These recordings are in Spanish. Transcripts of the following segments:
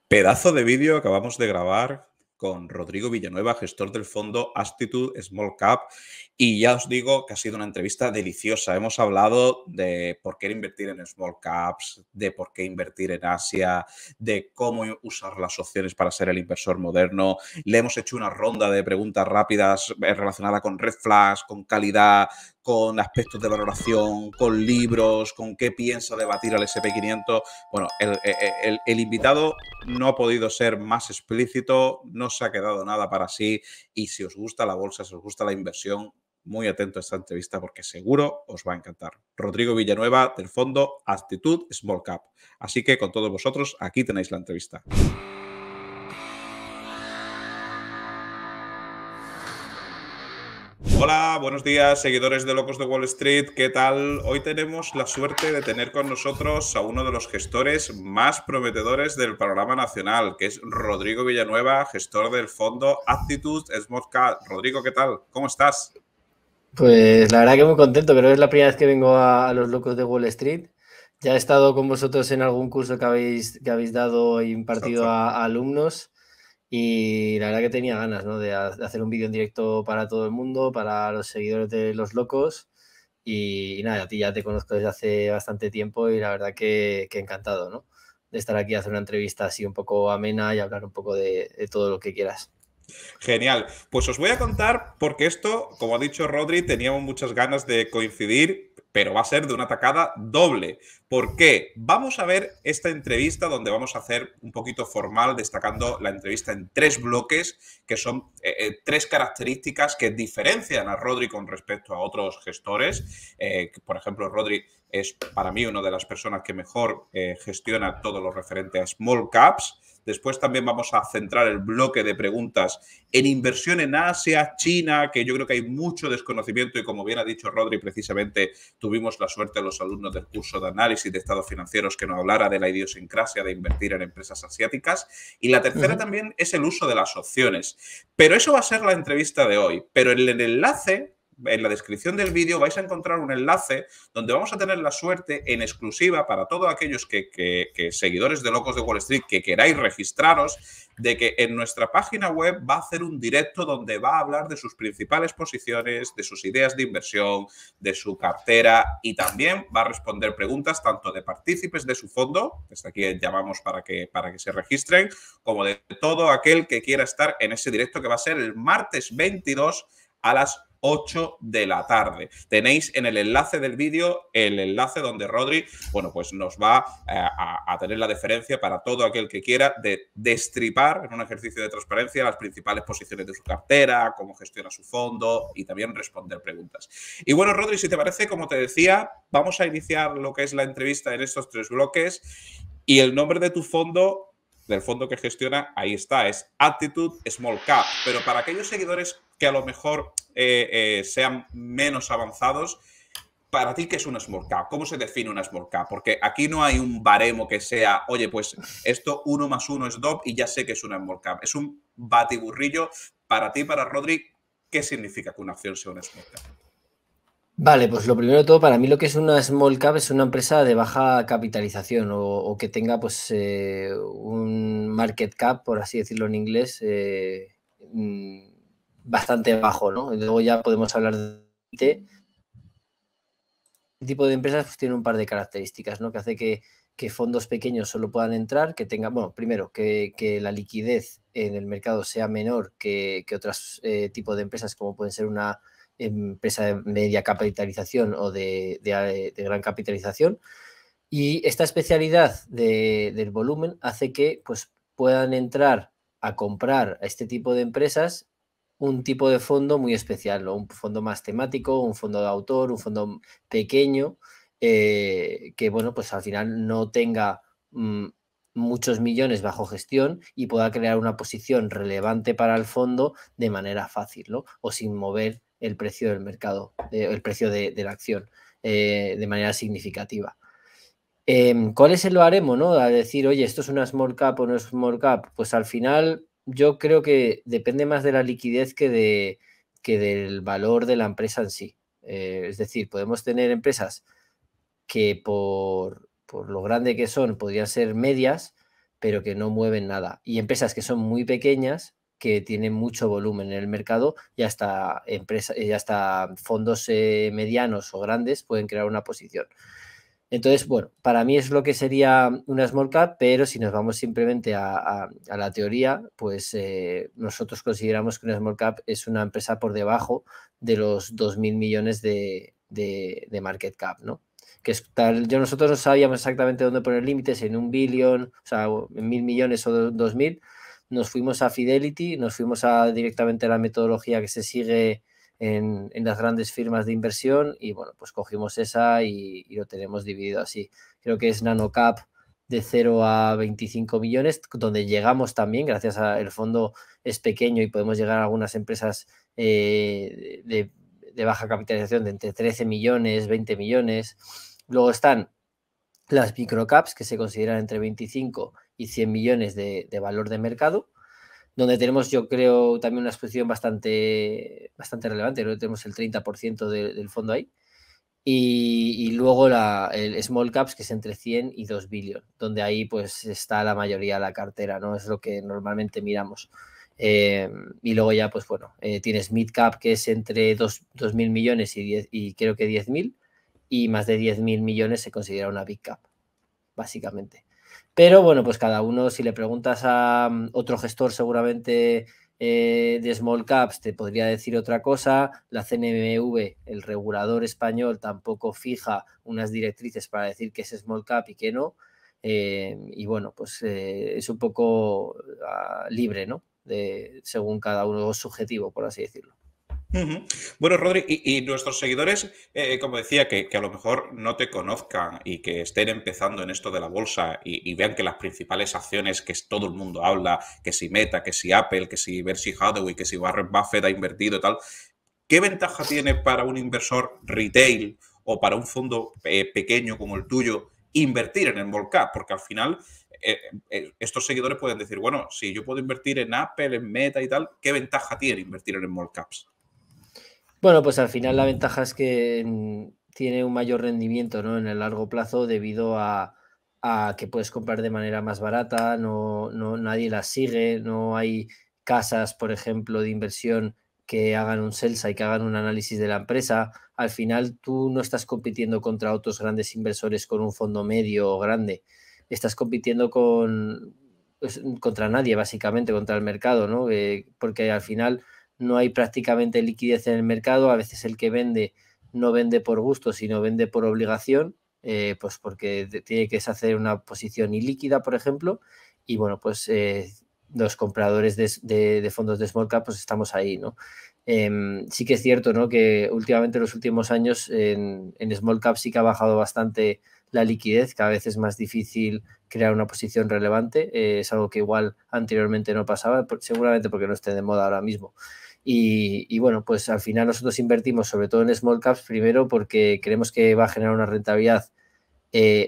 Pedazo de vídeo acabamos de grabar con Rodrigo Villanueva, gestor del fondo Attitude Small Cap. Y ya os digo que ha sido una entrevista deliciosa. Hemos hablado de por qué invertir en small caps, de por qué invertir en Asia, de cómo usar las opciones para ser el inversor moderno. Le hemos hecho una ronda de preguntas rápidas relacionadas con red flags, con calidad, con aspectos de valoración, con libros, con qué piensa debatir al SP500. Bueno, el invitado no ha podido ser más explícito, no se ha quedado nada para sí. Y si os gusta la bolsa, si os gusta la inversión, muy atento a esta entrevista porque seguro os va a encantar. Rodrigo Villanueva, del fondo Attitude Small Cap. Así que con todos vosotros, aquí tenéis la entrevista. Hola, buenos días, seguidores de Locos de Wall Street. ¿Qué tal? Hoy tenemos la suerte de tener con nosotros a uno de los gestores más prometedores del panorama nacional, que es Rodrigo Villanueva, gestor del fondo Attitude Small Cap. Rodrigo, ¿qué tal? ¿Cómo estás? Pues la verdad que muy contento, creo que es la primera vez que vengo a los Locos de Wall Street. Ya he estado con vosotros en algún curso que habéis dado e impartido Exacto. a alumnos y la verdad que tenía ganas, ¿no? de hacer un vídeo en directo para todo el mundo, para los seguidores de los Locos y nada, a ti ya te conozco desde hace bastante tiempo y la verdad que encantado, ¿no? De estar aquí a hacer una entrevista así un poco amena y hablar un poco de todo lo que quieras. Genial. Pues os voy a contar porque esto, como ha dicho Rodri, teníamos muchas ganas de coincidir, pero va a ser de una tacada doble. ¿Por qué? Vamos a ver esta entrevista donde vamos a hacer un poquito formal, destacando la entrevista en tres bloques, que son tres características que diferencian a Rodri con respecto a otros gestores. Por ejemplo, Rodri es para mí una de las personas que mejor gestiona todo lo referente a small caps. Después también vamos a centrar el bloque de preguntas en inversión en Asia, China, que yo creo que hay mucho desconocimiento y como bien ha dicho Rodri, precisamente tuvimos la suerte de los alumnos del curso de análisis de estados financieros que nos hablara de la idiosincrasia de invertir en empresas asiáticas. Y la tercera también es el uso de las opciones. Pero eso va a ser la entrevista de hoy. Pero en el enlace, en la descripción del vídeo vais a encontrar un enlace donde vamos a tener la suerte en exclusiva para todos aquellos que seguidores de Locos de Wall Street que queráis registraros, de que en nuestra página web va a hacer un directo donde va a hablar de sus principales posiciones, de sus ideas de inversión, de su cartera y también va a responder preguntas tanto de partícipes de su fondo, desde aquí llamamos para que se registren, como de todo aquel que quiera estar en ese directo que va a ser el martes 22 a las 8 de la tarde. Tenéis en el enlace del vídeo el enlace donde Rodri, bueno, pues nos va a tener la deferencia para todo aquel que quiera de destripar en un ejercicio de transparencia las principales posiciones de su cartera, cómo gestiona su fondo y también responder preguntas. Y bueno, Rodri, si te parece, como te decía, vamos a iniciar lo que es la entrevista en estos tres bloques y el nombre de tu fondo, del fondo que gestiona, ahí está, es Attitude Small Cap. Pero para aquellos seguidores que a lo mejor sean menos avanzados, para ti, ¿qué es una small cap? ¿Cómo se define una small cap? Porque aquí no hay un baremo que sea, oye, pues esto 1 más 1 es 2 y ya sé que es una small cap. Es un batiburrillo. Para ti, para Rodri, ¿qué significa que una acción sea una small cap? Vale, pues lo primero de todo, para mí lo que es una small cap es una empresa de baja capitalización o que tenga pues un market cap, por así decirlo en inglés, mm, bastante bajo, ¿no? Y luego ya podemos hablar de este tipo de empresas, pues tiene un par de características, ¿no? Que hace que fondos pequeños solo puedan entrar, que tengan, bueno, primero, que la liquidez en el mercado sea menor que otros tipos de empresas, como pueden ser una empresa de media capitalización o de gran capitalización. Y esta especialidad del volumen hace que pues, puedan entrar a comprar a este tipo de empresas un tipo de fondo muy especial, ¿no? Un fondo más temático, un fondo de autor, un fondo pequeño, que bueno, pues al final no tenga muchos millones bajo gestión y pueda crear una posición relevante para el fondo de manera fácil, ¿no? O sin mover el precio del mercado, el precio de la acción de manera significativa. ¿Cuál es el baremo, no? A decir, oye, esto es una small cap o no es small cap. Pues al final yo creo que depende más de la liquidez que del valor de la empresa en sí. Es decir, podemos tener empresas que por lo grande que son podrían ser medias, pero que no mueven nada. Y empresas que son muy pequeñas, que tienen mucho volumen en el mercado, y hasta fondos medianos o grandes pueden crear una posición. Entonces, bueno, para mí es lo que sería una small cap, pero si nos vamos simplemente a la teoría, pues nosotros consideramos que una small cap es una empresa por debajo de los 2.000 millones de market cap, ¿no? Que es tal, nosotros no sabíamos exactamente dónde poner límites, en 1 billón, o sea, en 1.000 millones o 2.000. Nos fuimos a Fidelity, nos fuimos directamente a la metodología que se sigue en las grandes firmas de inversión, y bueno, pues cogimos esa y lo tenemos dividido así. Creo que es NanoCap de 0 a 25 millones, donde llegamos también, gracias al fondo es pequeño y podemos llegar a algunas empresas de baja capitalización de entre 13 millones, 20 millones. Luego están las microcaps, que se consideran entre 25 y 100 millones de valor de mercado, donde tenemos, yo creo, también una exposición bastante relevante. Creo que tenemos el 30% del fondo ahí. Y luego el small caps, que es entre 100 y 2 billion, donde ahí pues está la mayoría de la cartera, ¿no? Es lo que normalmente miramos. Y luego ya, pues bueno, tienes mid cap, que es entre 2.000 millones y creo que 10.000, y más de 10.000 millones se considera una big cap, básicamente. Pero bueno, pues cada uno, si le preguntas a otro gestor seguramente de small caps, te podría decir otra cosa. La CNMV, el regulador español, tampoco fija unas directrices para decir qué es small cap y qué no. Y bueno, pues es un poco libre, ¿no? Según cada uno, subjetivo, por así decirlo. Bueno, Rodri, y nuestros seguidores, como decía, que a lo mejor no te conozcan y que estén empezando en esto de la bolsa y vean que las principales acciones que todo el mundo habla, que si Meta, que si Apple, que si Berkshire Hathaway, que si Warren Buffett ha invertido y tal, ¿qué ventaja tiene para un inversor retail o para un fondo pequeño como el tuyo invertir en el small cap? Porque al final estos seguidores pueden decir, bueno, si yo puedo invertir en Apple, en Meta y tal, ¿qué ventaja tiene invertir en small caps? Bueno, pues al final la ventaja es que tiene un mayor rendimiento, ¿no? En el largo plazo, debido a que puedes comprar de manera más barata, nadie las sigue, no hay casas, por ejemplo, de inversión que hagan un sell side, que hagan un análisis de la empresa. Al final tú no estás compitiendo contra otros grandes inversores con un fondo medio o grande, estás compitiendo contra nadie, básicamente, contra el mercado, ¿no? Porque al final no hay prácticamente liquidez en el mercado. A veces el que vende no vende por gusto, sino vende por obligación, pues porque tiene que hacer una posición ilíquida, por ejemplo, y bueno, pues los compradores de fondos de small cap, pues estamos ahí, ¿no? Sí que es cierto, ¿no?, que últimamente en los últimos años en small cap sí que ha bajado bastante la liquidez, cada vez es más difícil crear una posición relevante, es algo que igual anteriormente no pasaba, seguramente porque no esté de moda ahora mismo. Y bueno, pues al final nosotros invertimos sobre todo en small caps, primero porque creemos que va a generar una rentabilidad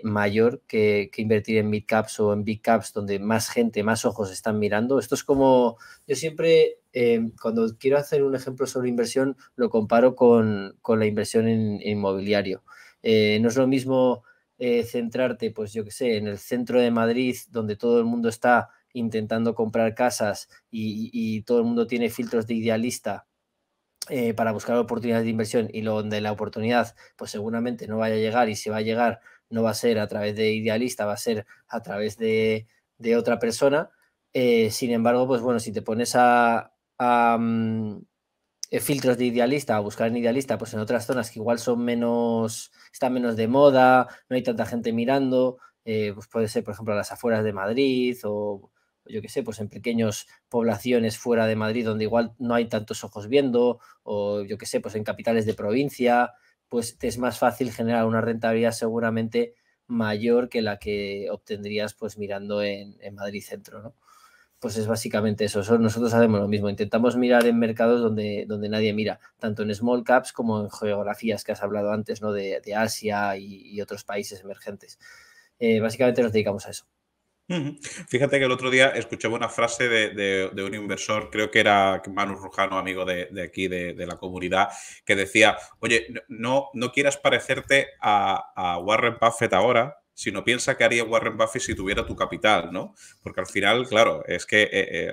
mayor que invertir en mid caps o en big caps, donde más gente, más ojos están mirando. Esto es como, yo siempre, cuando quiero hacer un ejemplo sobre inversión, lo comparo con la inversión en inmobiliario. No es lo mismo centrarte, pues yo qué sé, en el centro de Madrid, donde todo el mundo está intentando comprar casas y todo el mundo tiene filtros de idealista para buscar oportunidades de inversión, y donde la oportunidad pues seguramente no vaya a llegar, y si va a llegar no va a ser a través de idealista, va a ser a través de otra persona. Sin embargo, pues bueno, si te pones a filtros de idealista, a buscar en idealista, pues en otras zonas que igual están menos de moda, no hay tanta gente mirando, pues puede ser, por ejemplo, a las afueras de Madrid, o yo qué sé, pues en pequeñas poblaciones fuera de Madrid donde igual no hay tantos ojos viendo, o yo qué sé, pues en capitales de provincia, pues te es más fácil generar una rentabilidad seguramente mayor que la que obtendrías pues mirando en Madrid Centro, ¿no? Pues es básicamente eso. Nosotros hacemos lo mismo, intentamos mirar en mercados donde nadie mira, tanto en small caps como en geografías que has hablado antes, ¿no?, de Asia y otros países emergentes. Básicamente nos dedicamos a eso. Fíjate que el otro día escuché una frase de un inversor, creo que era Manu Rujano, amigo de aquí, de la comunidad, que decía, oye, no quieras parecerte a Warren Buffett ahora, sino piensa qué haría Warren Buffett si tuviera tu capital, ¿no? Porque al final, claro, es que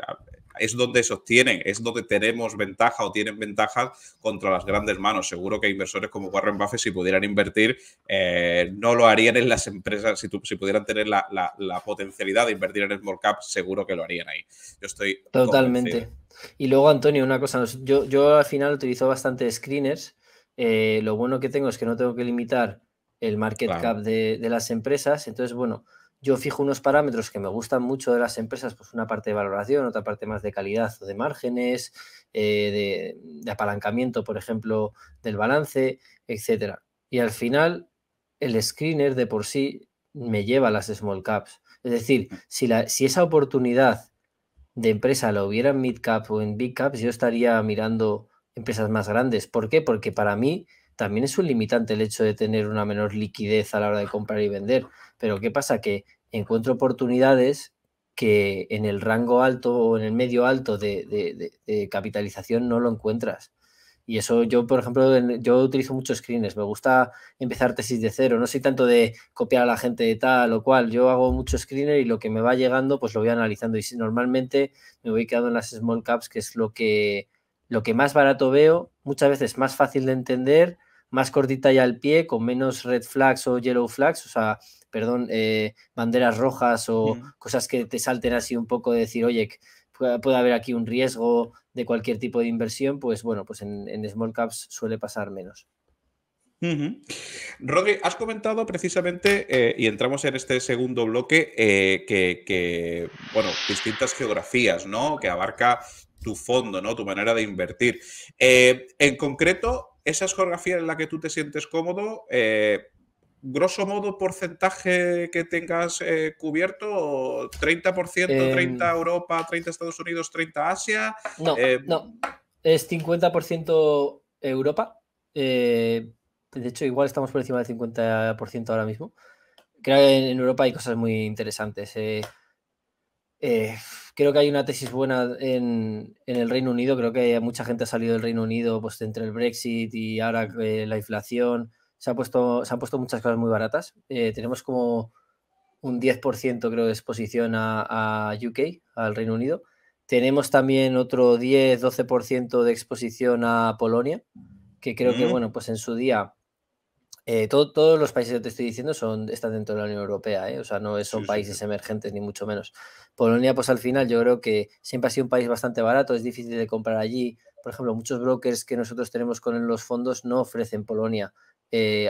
es donde se obtienen, es donde tenemos ventaja o tienen ventajas contra las grandes manos. Seguro que inversores como Warren Buffett, si pudieran invertir, no lo harían en las empresas. Si pudieran tener la potencialidad de invertir en small cap, seguro que lo harían ahí. Yo estoy convencido. Totalmente. Y luego, Antonio, una cosa, yo al final utilizo bastante screeners. Lo bueno que tengo es que no tengo que limitar el market cap Claro. de las empresas. Entonces, bueno, yo fijo unos parámetros que me gustan mucho de las empresas, pues una parte de valoración, otra parte más de calidad o de márgenes, de apalancamiento, por ejemplo, del balance, etcétera. Y al final, el screener de por sí me lleva a las small caps. Es decir, si esa oportunidad de empresa la hubiera en mid cap o en big caps, yo estaría mirando empresas más grandes. ¿Por qué? Porque para mí también es un limitante el hecho de tener una menor liquidez a la hora de comprar y vender. Pero ¿qué pasa? Que encuentro oportunidades que en el rango alto o en el medio alto de capitalización no lo encuentras. Y eso yo, por ejemplo, yo utilizo muchos screeners. Me gusta empezar tesis de cero. No soy tanto de copiar a la gente de tal o cual. Yo hago mucho screener y lo que me va llegando, pues lo voy analizando. Y si normalmente me voy quedando en las small caps, que es lo que más barato veo, muchas veces más fácil de entender, más cortita ya al pie, con menos red flags o yellow flags, o sea, perdón, banderas rojas o cosas que te salten así un poco de decir, oye, puede haber aquí un riesgo de cualquier tipo de inversión, pues bueno, pues en small caps suele pasar menos. Rodri, has comentado precisamente, y entramos en este segundo bloque, bueno, distintas geografías, ¿no? Que abarca tu fondo, ¿no? Tu manera de invertir. En concreto, esas geografías en las que tú te sientes cómodo, grosso modo, porcentaje que tengas cubierto, 30%, Eh, 30 Europa, 30 Estados Unidos, 30 Asia. no, no, es 50% Europa. De hecho, igual estamos por encima del 50% ahora mismo. Creo que en Europa hay cosas muy interesantes. Creo que hay una tesis buena en el Reino Unido. Creo que mucha gente ha salido del Reino Unido pues, entre el Brexit y ahora la inflación. Se han puesto muchas cosas muy baratas. Tenemos como un 10% creo de exposición a UK, al Reino Unido. Tenemos también otro 10-12% de exposición a Polonia, que creo que, bueno, pues en su día todos los países que te estoy diciendo están dentro de la Unión Europea, ¿eh? O sea, no son Sí, sí, sí. países emergentes ni mucho menos. Polonia, pues al final yo creo que siempre ha sido un país bastante barato, es difícil de comprar allí. Por ejemplo, muchos brokers que nosotros tenemos con los fondos no ofrecen Polonia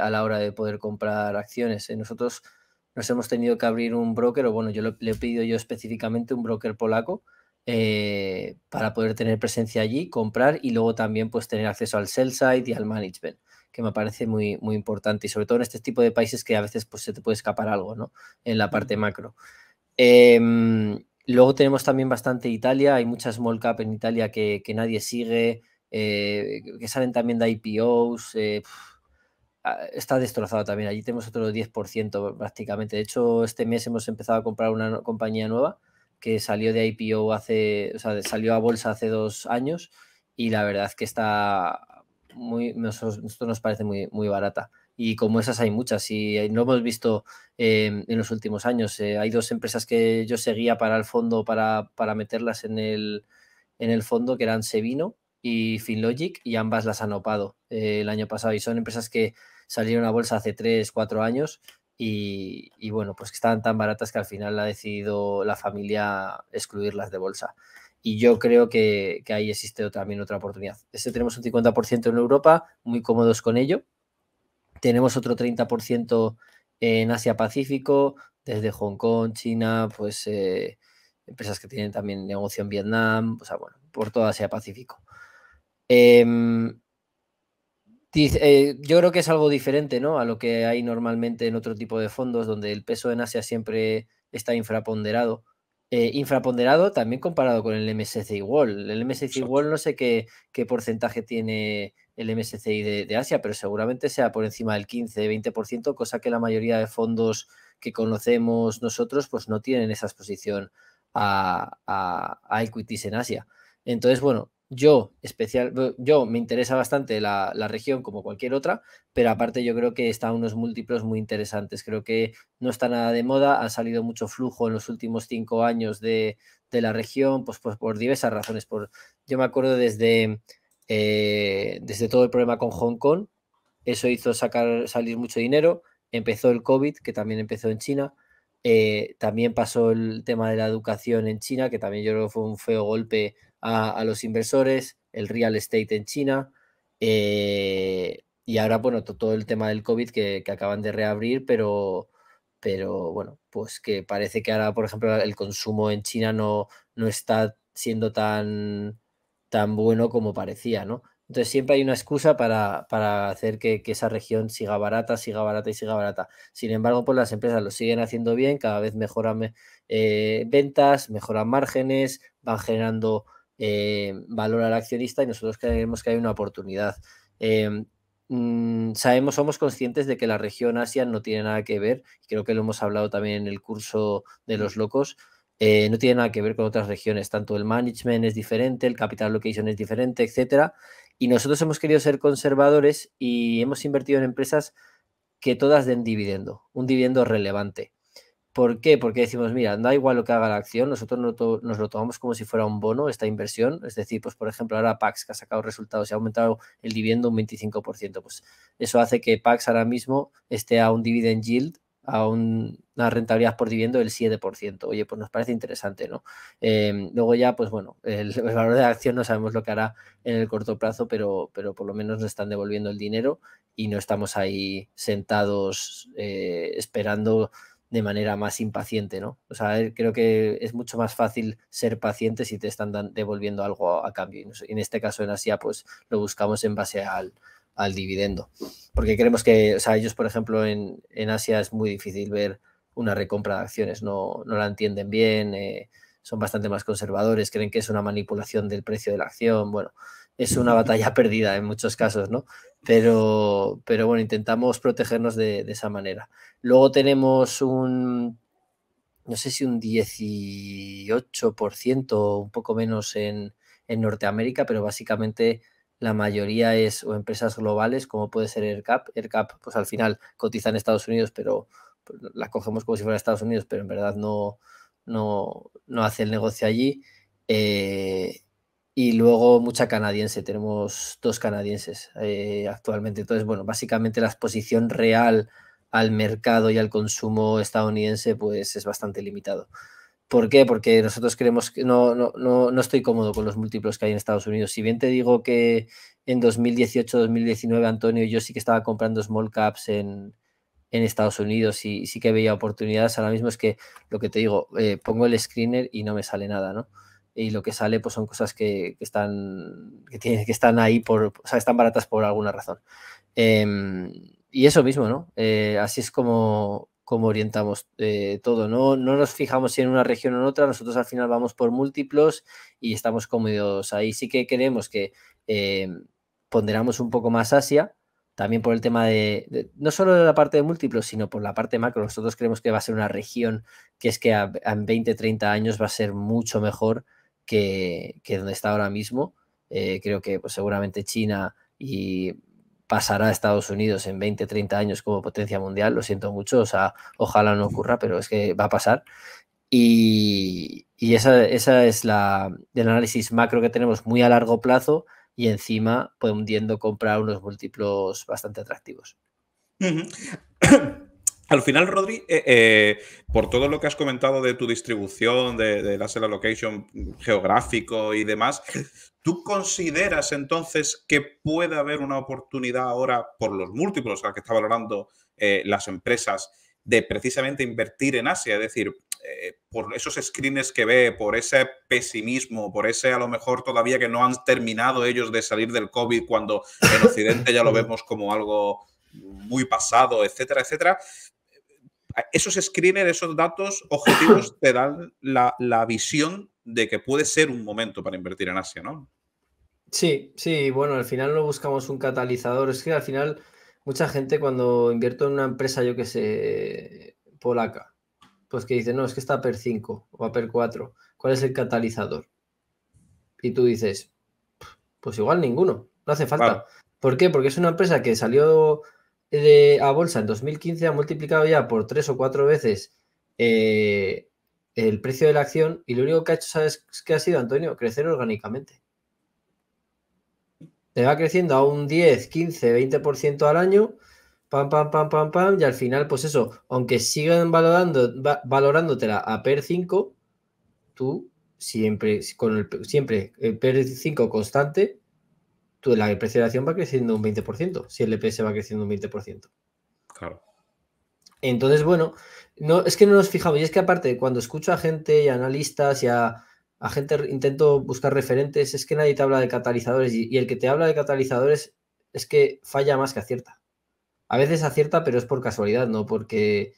a la hora de poder comprar acciones. Nosotros nos hemos tenido que abrir un broker, o bueno, le he pedido yo específicamente un broker polaco para poder tener presencia allí, comprar y luego también pues tener acceso al sell side y al management, que me parece muy, muy importante y sobre todo en este tipo de países que a veces pues, se te puede escapar algo, ¿no? En la parte macro. Luego tenemos también bastante Italia, hay muchas small cap en Italia que nadie sigue, que salen también de IPOs. Está destrozado también. Allí tenemos otro 10% prácticamente. De hecho, este mes hemos empezado a comprar una compañía nueva que salió de IPO o sea, salió a bolsa hace 2 años y la verdad es que nosotros nos parece muy, muy barata. Y como esas hay muchas y lo hemos visto en los últimos años. Hay dos empresas que yo seguía para el fondo, para meterlas en el fondo, que eran Sevino y Finlogic, y ambas las han opado el año pasado. Y son empresas que salieron a bolsa hace 3-4 años y bueno, pues que estaban tan baratas que al final ha decidido la familia excluirlas de bolsa. Y yo creo que ahí existe también otra oportunidad. Tenemos un 50% en Europa, muy cómodos con ello. Tenemos otro 30% en Asia-Pacífico, desde Hong Kong, China, pues empresas que tienen también negocio en Vietnam, o sea, bueno, por toda Asia-Pacífico. Yo creo que es algo diferente, ¿no? A lo que hay normalmente en otro tipo de fondos, donde el peso en Asia siempre está infraponderado. Infraponderado también comparado con el MSCI World. El MSCI Exacto. World no sé qué porcentaje tiene el MSCI de Asia, pero seguramente sea por encima del 15-20%, cosa que la mayoría de fondos que conocemos nosotros pues no tienen esa exposición a equities en Asia. Entonces, bueno, yo me interesa bastante la región como cualquier otra, pero aparte yo creo que están unos múltiplos muy interesantes. Creo que no está nada de moda, ha salido mucho flujo en los últimos 5 años de la región, pues por diversas razones. Yo me acuerdo desde todo el problema con Hong Kong, eso hizo salir mucho dinero, empezó el COVID, que también empezó en China. También pasó el tema de la educación en China, que también yo creo que fue un feo golpe a los inversores, el real estate en China, y ahora, bueno, todo el tema del COVID que acaban de reabrir, pero bueno, pues que parece que ahora, por ejemplo, el consumo en China no está siendo tan bueno como parecía, ¿no? Entonces siempre hay una excusa para hacer que esa región siga barata, siga barata y siga barata. Sin embargo, pues las empresas lo siguen haciendo bien, cada vez mejoran ventas, mejoran márgenes, van generando valor al accionista y nosotros creemos que hay una oportunidad. Somos conscientes de que la región Asia no tiene nada que ver, creo que lo hemos hablado también en el curso de los locos, no tiene nada que ver con otras regiones, tanto el management es diferente, el capital allocation es diferente, etcétera, y nosotros hemos querido ser conservadores y hemos invertido en empresas que todas den dividendo, un dividendo relevante. ¿Por qué? Porque decimos, mira, da igual lo que haga la acción, nosotros nos lo tomamos como si fuera un bono, esta inversión. Es decir, pues por ejemplo, ahora Pax, que ha sacado resultados y ha aumentado el dividendo un 25%, pues eso hace que Pax ahora mismo esté a un dividend yield, a una rentabilidad por dividendo del 7%. Oye, pues nos parece interesante, ¿no? Luego ya, pues bueno, el valor de la acción no sabemos lo que hará en el corto plazo, pero por lo menos nos están devolviendo el dinero y no estamos ahí sentados esperando de manera más impaciente, ¿no? O sea, creo que es mucho más fácil ser paciente si te están devolviendo algo a cambio. Y en este caso en Asia, pues lo buscamos en base al dividendo. Porque creemos que, o sea, ellos, por ejemplo, en Asia es muy difícil ver una recompra de acciones, no la entienden bien, son bastante más conservadores, creen que es una manipulación del precio de la acción. Bueno, es una batalla perdida en muchos casos, ¿no? Pero bueno, intentamos protegernos de esa manera. Luego tenemos no sé si un 18%, un poco menos en Norteamérica, pero básicamente la mayoría es o empresas globales, como puede ser AirCap. AirCap, pues al final cotiza en Estados Unidos, pero la cogemos como si fuera Estados Unidos, pero en verdad no hace el negocio allí. Y luego mucha canadiense, tenemos 2 canadienses actualmente. Entonces, bueno, básicamente la exposición real al mercado y al consumo estadounidense pues es bastante limitado. ¿Por qué? Porque nosotros creemos que no estoy cómodo con los múltiplos que hay en Estados Unidos. Si bien te digo que en 2018-2019, Antonio, yo sí que estaba comprando small caps en Estados Unidos y sí que veía oportunidades, ahora mismo es que lo que te digo, pongo el screener y no me sale nada, ¿no? Y lo que sale pues son cosas que están ahí o sea, están baratas por alguna razón. Y eso mismo, ¿no? Así es como orientamos todo, ¿no? No nos fijamos si en una región o en otra, nosotros al final vamos por múltiplos y estamos cómodos ahí. Sí que queremos que ponderamos un poco más Asia, también por el tema no solo de la parte de múltiplos, sino por la parte macro. Nosotros creemos que va a ser una región que es que en 20, 30 años va a ser mucho mejor que donde está ahora mismo. Creo que pues, seguramente China y pasará a Estados Unidos en 20, 30 años como potencia mundial, lo siento mucho, o sea, ojalá no ocurra, pero es que va a pasar. Y esa es el análisis macro que tenemos muy a largo plazo y encima pudiendo comprar unos múltiplos bastante atractivos. Al final, Rodri, por todo lo que has comentado de tu distribución, del asset allocation geográfico y demás, ¿tú consideras entonces que puede haber una oportunidad ahora, por los múltiplos a los que está valorando las empresas, de precisamente invertir en Asia? Es decir, por esos screens que ve, por ese pesimismo, por ese a lo mejor todavía que no han terminado ellos de salir del COVID cuando en Occidente ya lo vemos como algo muy pasado, etcétera, etcétera. Esos screeners, esos datos objetivos te dan la visión de que puede ser un momento para invertir en Asia, ¿no? Sí, sí, bueno, al final no buscamos un catalizador. Es que al final mucha gente cuando invierto en una empresa, yo que sé, polaca, pues que dice, no, es que está a PER 5 o a PER 4. ¿Cuál es el catalizador? Y tú dices, Pues igual ninguno, no hace falta. Claro. ¿Por qué? Porque es una empresa que salió a bolsa en 2015, ha multiplicado ya por 3 o 4 veces el precio de la acción y lo único que ha hecho, ¿sabes qué ha sido, Antonio? Crecer orgánicamente. Te va creciendo a un 10, 15, 20% al año, pam, pam, pam, pam, pam, y al final, pues eso, aunque sigan valorándotela a PER 5, tú siempre, siempre el PER 5 constante, el precio de la acción va creciendo un 20%, si el EPS va creciendo un 20%. Claro. Entonces, bueno, no, es que no nos fijamos. Y es que aparte, cuando escucho a gente y a analistas y a gente, intento buscar referentes, es que nadie te habla de catalizadores y el que te habla de catalizadores es que falla más que acierta. A veces acierta, pero es por casualidad, no porque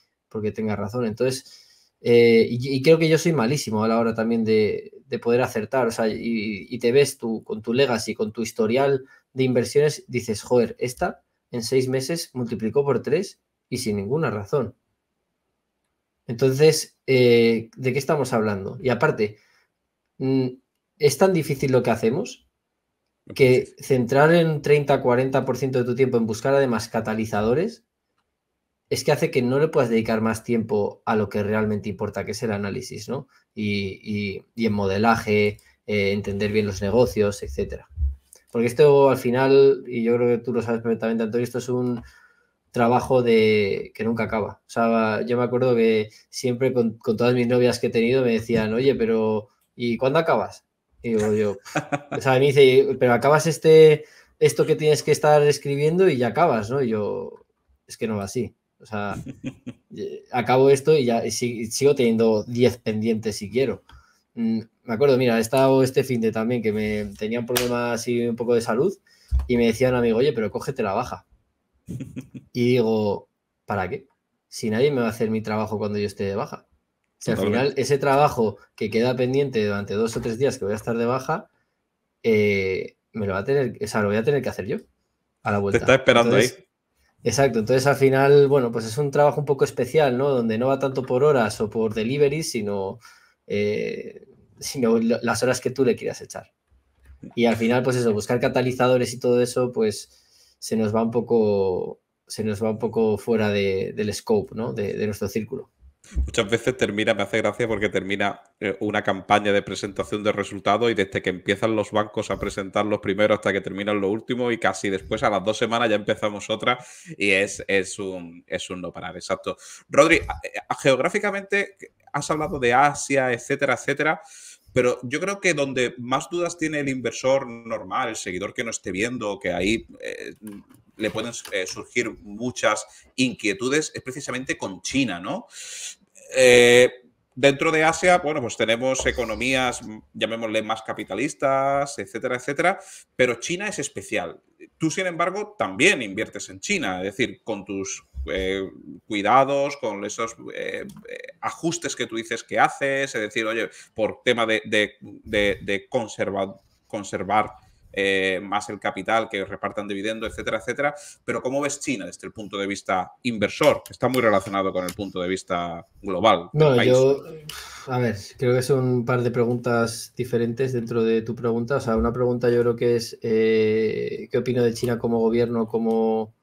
tenga razón. Entonces, y creo que yo soy malísimo a la hora también de poder acertar. O sea, y te ves tú con tu legacy, con tu historial de inversiones, dices, joder, esta en 6 meses multiplicó por 3 y sin ninguna razón. Entonces, ¿de qué estamos hablando? Y aparte, es tan difícil lo que hacemos que centrar en 30-40% de tu tiempo en buscar además catalizadores es que hace que no le puedas dedicar más tiempo a lo que realmente importa, que es el análisis, ¿no? Y en modelaje, entender bien los negocios, etcétera. Porque esto al final, y yo creo que tú lo sabes perfectamente, Antonio, esto es un trabajo que nunca acaba. O sea, yo me acuerdo que siempre con todas mis novias que he tenido me decían, oye, pero ¿y cuándo acabas? Y digo yo, o sea, me dice, pero acabas esto que tienes que estar escribiendo y ya acabas, ¿no? Y yo, es que no va así. O sea, acabo esto y ya sigo teniendo 10 pendientes si quiero. Me acuerdo, mira, he estado este fin de también que me tenía un problema así un poco de salud y me decía un amigo, oye, pero cógete la baja. Y digo, ¿para qué? Si nadie me va a hacer mi trabajo cuando yo esté de baja. Si al final ese trabajo que queda pendiente durante 2 o 3 días que voy a estar de baja, me lo va a tener, o sea, lo voy a tener que hacer yo a la vuelta. Te está esperando entonces, ahí. Exacto, entonces al final, bueno, pues es un trabajo un poco especial, ¿no? Donde no va tanto por horas o por deliveries, sino las horas que tú le quieras echar. Y al final, pues eso, buscar catalizadores y todo eso, pues se nos va un poco fuera del scope, ¿no? De nuestro círculo. Muchas veces me hace gracia porque termina una campaña de presentación de resultados y desde que empiezan los bancos a presentar los primeros hasta que terminan los últimos y casi después a las 2 semanas ya empezamos otra y es un no parar, exacto. Rodri, geográficamente has hablado de Asia, etcétera, etcétera. Pero yo creo que donde más dudas tiene el inversor normal, el seguidor que no esté viendo, que ahí le pueden surgir muchas inquietudes, es precisamente con China, ¿no? Dentro de Asia, bueno, pues tenemos economías, llamémosle más capitalistas, etcétera, etcétera, pero China es especial. Tú, sin embargo, también inviertes en China, es decir, con tus cuidados, con esos ajustes que tú dices que haces, es decir, oye, por tema de conservar más el capital, que repartan dividendos, etcétera, etcétera. Pero ¿cómo ves China desde el punto de vista inversor? Que está muy relacionado con el punto de vista global del país. A ver, creo que son un par de preguntas diferentes dentro de tu pregunta. O sea, una pregunta yo creo que es ¿qué opino de China como gobierno, como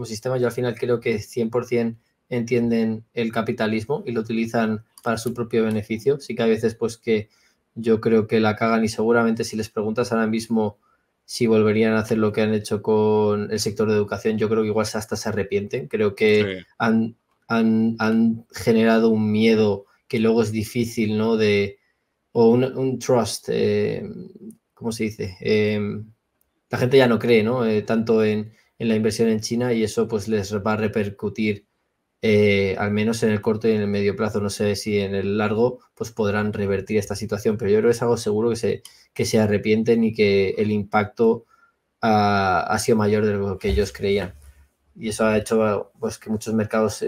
sistema? Yo al final creo que 100% entienden el capitalismo y lo utilizan para su propio beneficio. Sí que hay veces pues que yo creo que la cagan y seguramente si les preguntas ahora mismo si volverían a hacer lo que han hecho con el sector de educación, yo creo que igual hasta se arrepienten. Creo que sí. han generado un miedo que luego es difícil, ¿no? O un trust, ¿cómo se dice? La gente ya no cree, ¿no? Tanto en la inversión en China y eso pues les va a repercutir al menos en el corto y en el medio plazo. No sé si en el largo pues podrán revertir esta situación, pero yo creo que es algo seguro que se arrepienten y que el impacto ha sido mayor de lo que ellos creían. Y eso ha hecho pues, que muchos mercados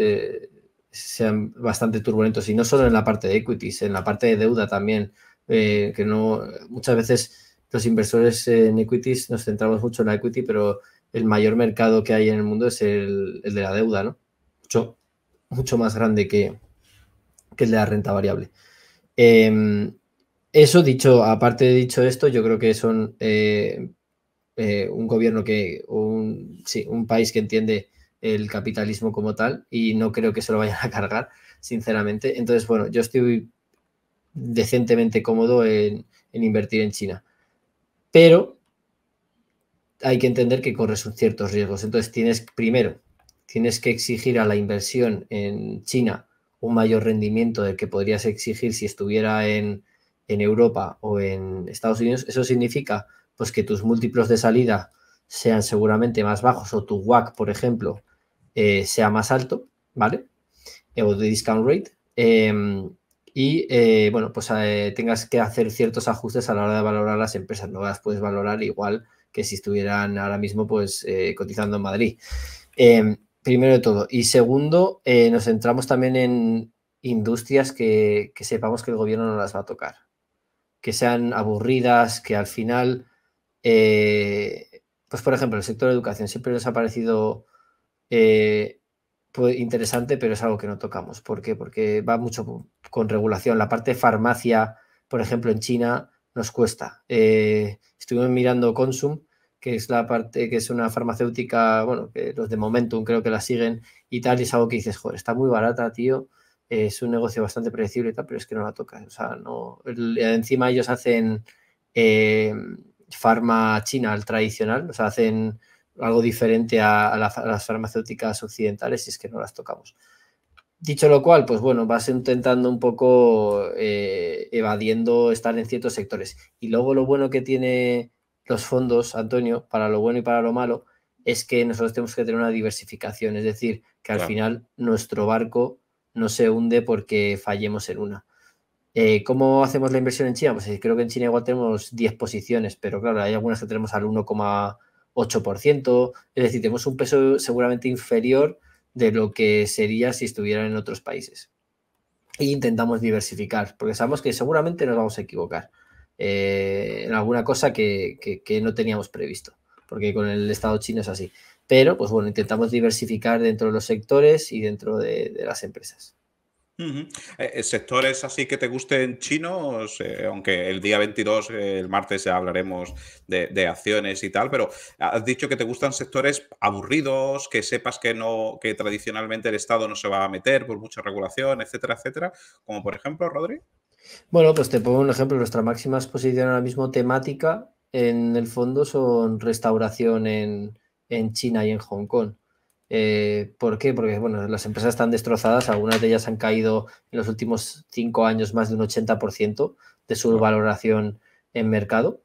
sean bastante turbulentos, y no solo en la parte de equities, en la parte de deuda también, que no muchas veces los inversores en equities nos centramos mucho en la equity, pero el mayor mercado que hay en el mundo es el de la deuda, ¿no? Mucho más grande que el de la renta variable. Eso dicho, aparte de dicho esto, yo creo que son un gobierno un país que entiende el capitalismo como tal y no creo que se lo vayan a cargar, sinceramente. Entonces, bueno, yo estoy decentemente cómodo en invertir en China, pero hay que entender que corres ciertos riesgos. Entonces, tienes que exigir a la inversión en China un mayor rendimiento del que podrías exigir si estuviera en Europa o en Estados Unidos. Eso significa pues que tus múltiplos de salida sean seguramente más bajos o tu WACC, por ejemplo, sea más alto, ¿vale? O de discount rate. Bueno, pues tengas que hacer ciertos ajustes a la hora de valorar las empresas. No las puedes valorar igual que si estuvieran ahora mismo pues cotizando en Madrid. Primero de todo. Y segundo, nos centramos también en industrias que sepamos que el gobierno no las va a tocar. Que sean aburridas, que al final, pues por ejemplo, el sector de educación siempre nos ha parecido interesante, pero es algo que no tocamos. ¿Por qué? Porque va mucho con regulación. La parte de farmacia, por ejemplo, en China nos cuesta. Estuvimos mirando Consum, que es la parte que es una farmacéutica, bueno, que los de Momentum creo que la siguen y tal, y es algo que dices, joder, está muy barata, tío. Es un negocio bastante predecible y tal, pero es que no la toca. O sea, no. Encima ellos hacen farma china, el tradicional, o sea, hacen algo diferente a las farmacéuticas occidentales y es que no las tocamos. Dicho lo cual, pues bueno, vas intentando un poco evadiendo estar en ciertos sectores. Y luego lo bueno que tiene los fondos, Antonio, para lo bueno y para lo malo, es que nosotros tenemos que tener una diversificación, es decir, que al final nuestro barco no se hunde porque fallemos en una. ¿Cómo hacemos la inversión en China? Pues creo que en China igual tenemos 10 posiciones, pero claro, hay algunas que tenemos al 1,8%, es decir, tenemos un peso seguramente inferior de lo que sería si estuvieran en otros países. E intentamos diversificar, porque sabemos que seguramente nos vamos a equivocar en alguna cosa que no teníamos previsto, porque con el Estado chino es así. Pero, pues bueno, intentamos diversificar dentro de los sectores y dentro de las empresas. Sectores así que te gusten chinos, aunque el día 22, el martes, ya hablaremos de acciones y tal, pero has dicho que te gustan sectores aburridos, que sepas que no, que tradicionalmente el Estado no se va a meter por mucha regulación, etcétera, etcétera, como por ejemplo, Rodri. Bueno, pues te pongo un ejemplo. Nuestra máxima exposición ahora mismo temática en el fondo son restauración en China y en Hong Kong. ¿Por qué? Porque bueno, las empresas están destrozadas, algunas de ellas han caído en los últimos 5 años más de un 80% de su valoración en mercado.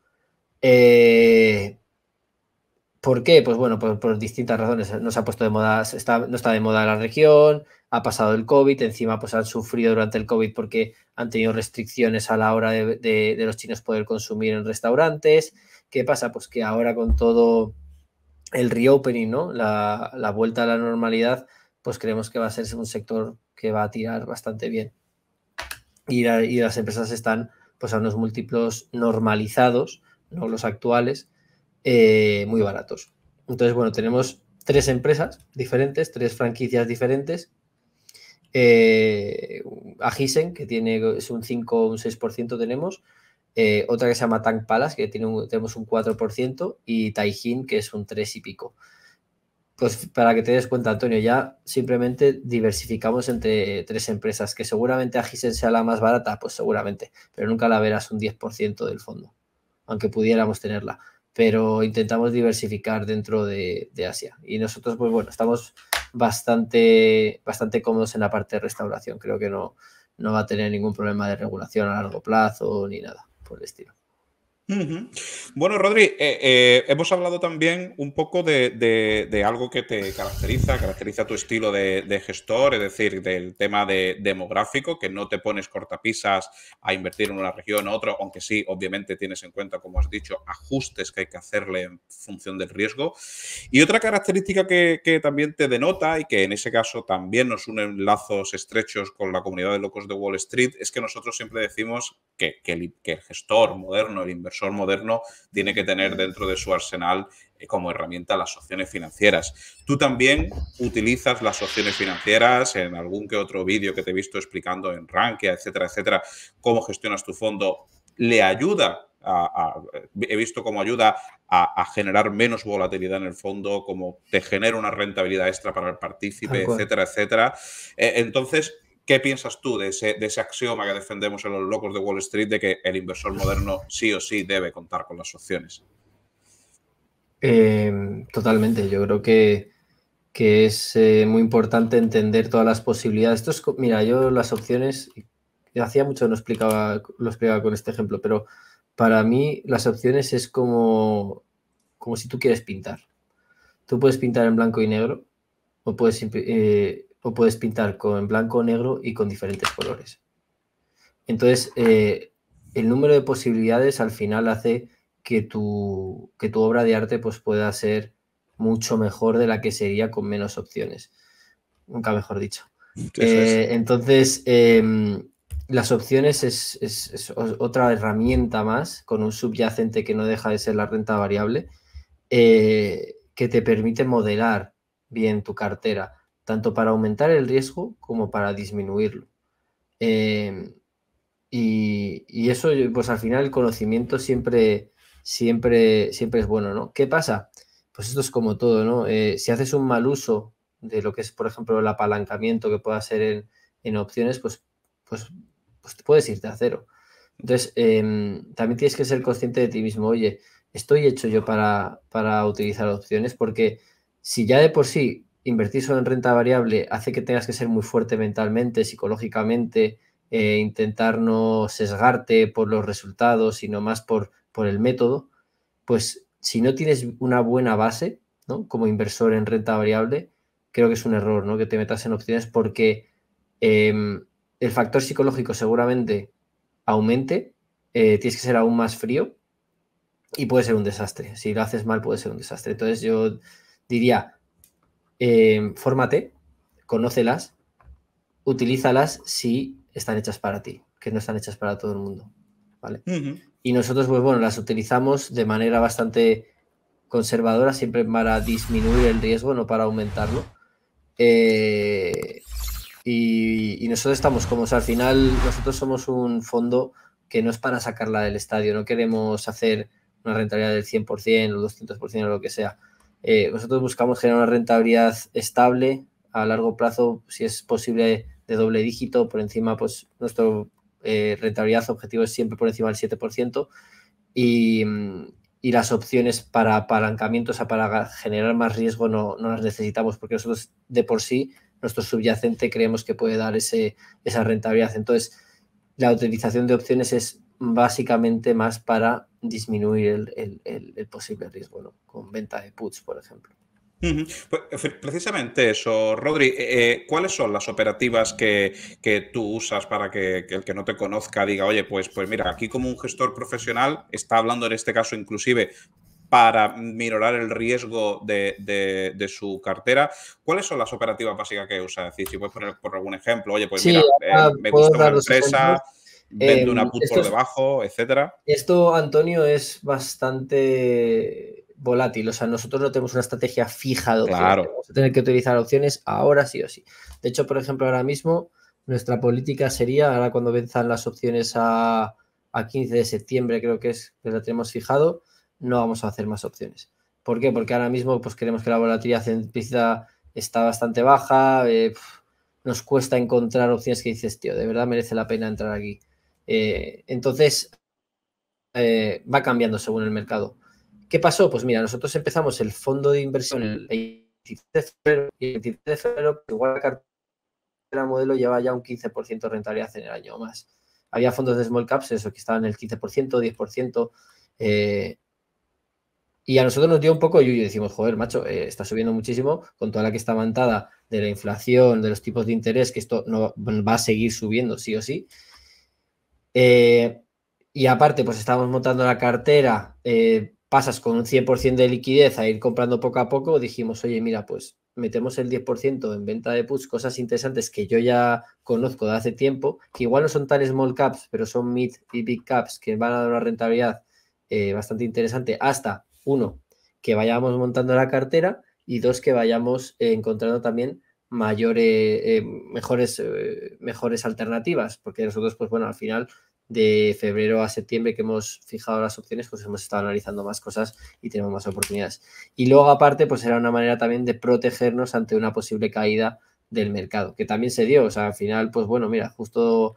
¿Por qué? Pues bueno, por distintas razones. No se ha puesto de moda, no está de moda la región, ha pasado el COVID, encima pues han sufrido durante el COVID porque han tenido restricciones a la hora de los chinos poder consumir en restaurantes. ¿Qué pasa? Pues que ahora con todo el reopening, ¿no? La vuelta a la normalidad, pues creemos que va a ser un sector que va a tirar bastante bien. Y las empresas están pues a unos múltiplos normalizados, no los actuales, muy baratos. Entonces, bueno, tenemos 3 empresas diferentes, 3 franquicias diferentes. Agisen, que es un 5 o un 6% tenemos. Otra que se llama Tank Palace, que tenemos un 4%, y Taijin, que es un 3 y pico. Pues para que te des cuenta, Antonio, ya simplemente diversificamos entre 3 empresas, que seguramente Agisen sea la más barata, pues seguramente, pero nunca la verás un 10% del fondo, aunque pudiéramos tenerla. Pero intentamos diversificar dentro de Asia. Y nosotros, pues bueno, estamos bastante cómodos en la parte de restauración. Creo que no va a tener ningún problema de regulación a largo plazo ni nada por el estilo. Bueno, Rodri, hemos hablado también un poco de algo que te caracteriza tu estilo de gestor, es decir, del tema demográfico, que no te pones cortapisas a invertir en una región u otra, aunque sí, obviamente tienes en cuenta, como has dicho, ajustes que hay que hacerle en función del riesgo. Y otra característica que también te denota y que en ese caso también nos unen lazos estrechos con la comunidad de locos de Wall Street es que nosotros siempre decimos que el gestor moderno, el inversor moderno, tiene que tener dentro de su arsenal como herramienta las opciones financieras. Tú también utilizas las opciones financieras en algún que otro vídeo que te he visto explicando en Rankia, etcétera, etcétera, cómo gestionas tu fondo. Le ayuda he visto cómo ayuda a generar menos volatilidad en el fondo, como te genera una rentabilidad extra para el partícipe, etcétera, etcétera. Entonces, ¿qué piensas tú de ese axioma que defendemos en los locos de Wall Street de que el inversor moderno sí o sí debe contar con las opciones? Totalmente. Yo creo que es muy importante entender todas las posibilidades. Mira, yo las opciones, hacía mucho no lo explicaba con este ejemplo, pero para mí las opciones es como si tú quieres pintar. Tú puedes pintar en blanco y negro o puedes pintar en blanco o negro y con diferentes colores. Entonces, el número de posibilidades al final hace que tu obra de arte pues, pueda ser mucho mejor de la que sería con menos opciones. Nunca mejor dicho. Entonces, las opciones es otra herramienta más con un subyacente que no deja de ser la renta variable, que te permite modelar bien tu cartera, tanto para aumentar el riesgo como para disminuirlo. Y eso, pues al final el conocimiento siempre es bueno, ¿no? ¿Qué pasa? Pues esto es como todo, ¿no? Si haces un mal uso de lo que es, por ejemplo, el apalancamiento que pueda ser en opciones, pues te puedes irte a cero. Entonces, también tienes que ser consciente de ti mismo. Oye, ¿estoy hecho yo para utilizar opciones? Porque si ya de por sí invertir solo en renta variable hace que tengas que ser muy fuerte mentalmente, psicológicamente, intentar no sesgarte por los resultados, sino más por el método, pues si no tienes una buena base, ¿no? Como inversor en renta variable, creo que es un error, ¿no? Que te metas en opciones porque el factor psicológico seguramente aumente, tienes que ser aún más frío y puede ser un desastre. Si lo haces mal puede ser un desastre. Entonces yo diría, fórmate, conócelas, utilízalas si están hechas para ti, que no están hechas para todo el mundo, ¿vale? Y nosotros, pues bueno, las utilizamos de manera bastante conservadora, siempre para disminuir el riesgo, no para aumentarlo. Y nosotros estamos como, o sea, al final nosotros somos un fondo que no es para sacarla del estadio, no queremos hacer una rentabilidad del 100% o 200% o lo que sea. Nosotros buscamos generar una rentabilidad estable a largo plazo, si es posible de doble dígito, por encima, pues nuestro rentabilidad objetivo es siempre por encima del 7%, y las opciones para apalancamiento, o sea, para generar más riesgo no las necesitamos, porque nosotros de por sí, nuestro subyacente creemos que puede dar esa rentabilidad. Entonces, la utilización de opciones es básicamente más para disminuir el posible riesgo, ¿no? Con venta de puts, por ejemplo. Pues, precisamente eso, Rodri, ¿cuáles son las operativas que tú usas para que el que no te conozca diga, oye, pues mira, aquí como un gestor profesional está hablando en este caso inclusive para minorar el riesgo de su cartera? ¿Cuáles son las operativas básicas que usa? Es decir, si puedes poner por algún ejemplo, oye, pues sí, mira, me puedo gusta una dar los ejemplos. empresa, vende una put por debajo, etcétera. Esto, Antonio, es bastante volátil. O sea, nosotros no tenemos una estrategia fija de opciones. Claro. Vamos a tener que utilizar opciones ahora sí o sí. De hecho, por ejemplo, ahora mismo nuestra política sería, ahora cuando venzan las opciones a 15 de septiembre, creo que la tenemos fijado, no vamos a hacer más opciones. ¿Por qué? Porque ahora mismo pues queremos que la volatilidad está bastante baja, nos cuesta encontrar opciones que dices, tío, de verdad merece la pena entrar aquí. Entonces, va cambiando según el mercado. ¿Qué pasó? Pues mira, nosotros empezamos el fondo de inversión el 23 de febrero y el 23 de febrero, igual la cartera modelo lleva ya un 15% de rentabilidad en el año o más. Había fondos de small caps, eso, que estaban en el 15%, 10%, y a nosotros nos dio un poco yuyu y decimos, joder, macho, está subiendo muchísimo con toda la que está avanzada de la inflación, de los tipos de interés, que esto no va a seguir subiendo sí o sí. Y aparte, pues estamos montando la cartera, pasas con un 100% de liquidez a ir comprando poco a poco, dijimos, oye, mira, pues metemos el 10% en venta de puts, cosas interesantes que yo ya conozco de hace tiempo, que igual no son tan small caps, pero son mid y big caps que van a dar una rentabilidad bastante interesante, hasta uno, que vayamos montando la cartera, y dos, que vayamos encontrando también mejores alternativas, porque nosotros, pues bueno, al final de febrero a septiembre que hemos fijado las opciones, pues hemos estado analizando más cosas y tenemos más oportunidades. Y luego, aparte, pues era una manera también de protegernos ante una posible caída del mercado, que también se dio. O sea, al final, pues bueno, mira, justo,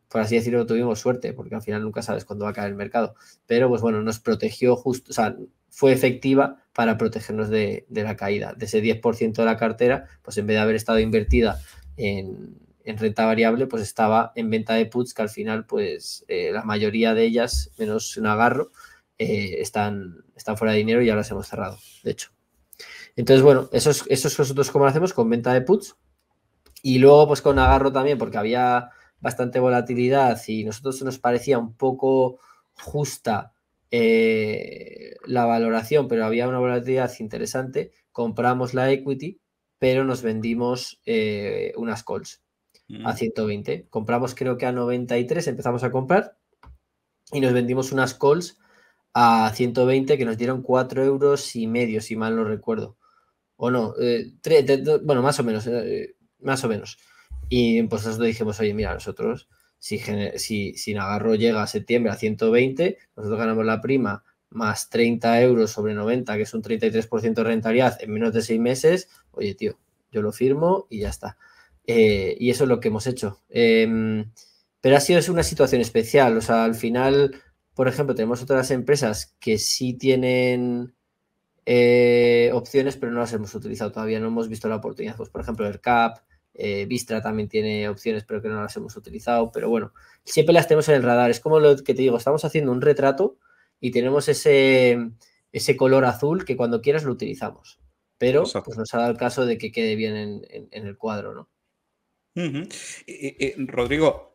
por así decirlo, tuvimos suerte, porque al final nunca sabes cuándo va a caer el mercado. Pero, pues bueno, nos protegió justo, o sea, fue efectiva para protegernos de la caída. De ese 10% de la cartera, pues en vez de haber estado invertida en renta variable, pues estaba en venta de puts, que al final, pues la mayoría de ellas, menos un Agarro, están fuera de dinero y ya las hemos cerrado, de hecho. Entonces, bueno, eso es nosotros como lo hacemos con venta de puts. Y luego, pues con Agarro también, porque había bastante volatilidad y nosotros nos parecía un poco justa la valoración, pero había una volatilidad interesante. Compramos la equity, pero nos vendimos unas calls a 120. Compramos creo que a 93, empezamos a comprar y nos vendimos unas calls a 120 que nos dieron 4,5 euros, si mal no recuerdo. O no, bueno, más o menos, más o menos. Y pues nosotros dijimos, oye, mira, nosotros, si Nagarro llega a septiembre a 120, nosotros ganamos la prima más 30 euros sobre 90, que es un 33% de rentabilidad en menos de 6 meses, oye, tío, yo lo firmo y ya está. Y eso es lo que hemos hecho. Pero ha sido una situación especial. O sea, al final, por ejemplo, tenemos otras empresas que sí tienen opciones, pero no las hemos utilizado todavía, no hemos visto la oportunidad. Pues, por ejemplo, el CAP, Vistra también tiene opciones, pero que no las hemos utilizado. Pero bueno, siempre las tenemos en el radar. Es como lo que te digo, estamos haciendo un retrato y tenemos ese color azul que cuando quieras lo utilizamos. Pero pues nos ha dado el caso de que quede bien en el cuadro, ¿no? Rodrigo,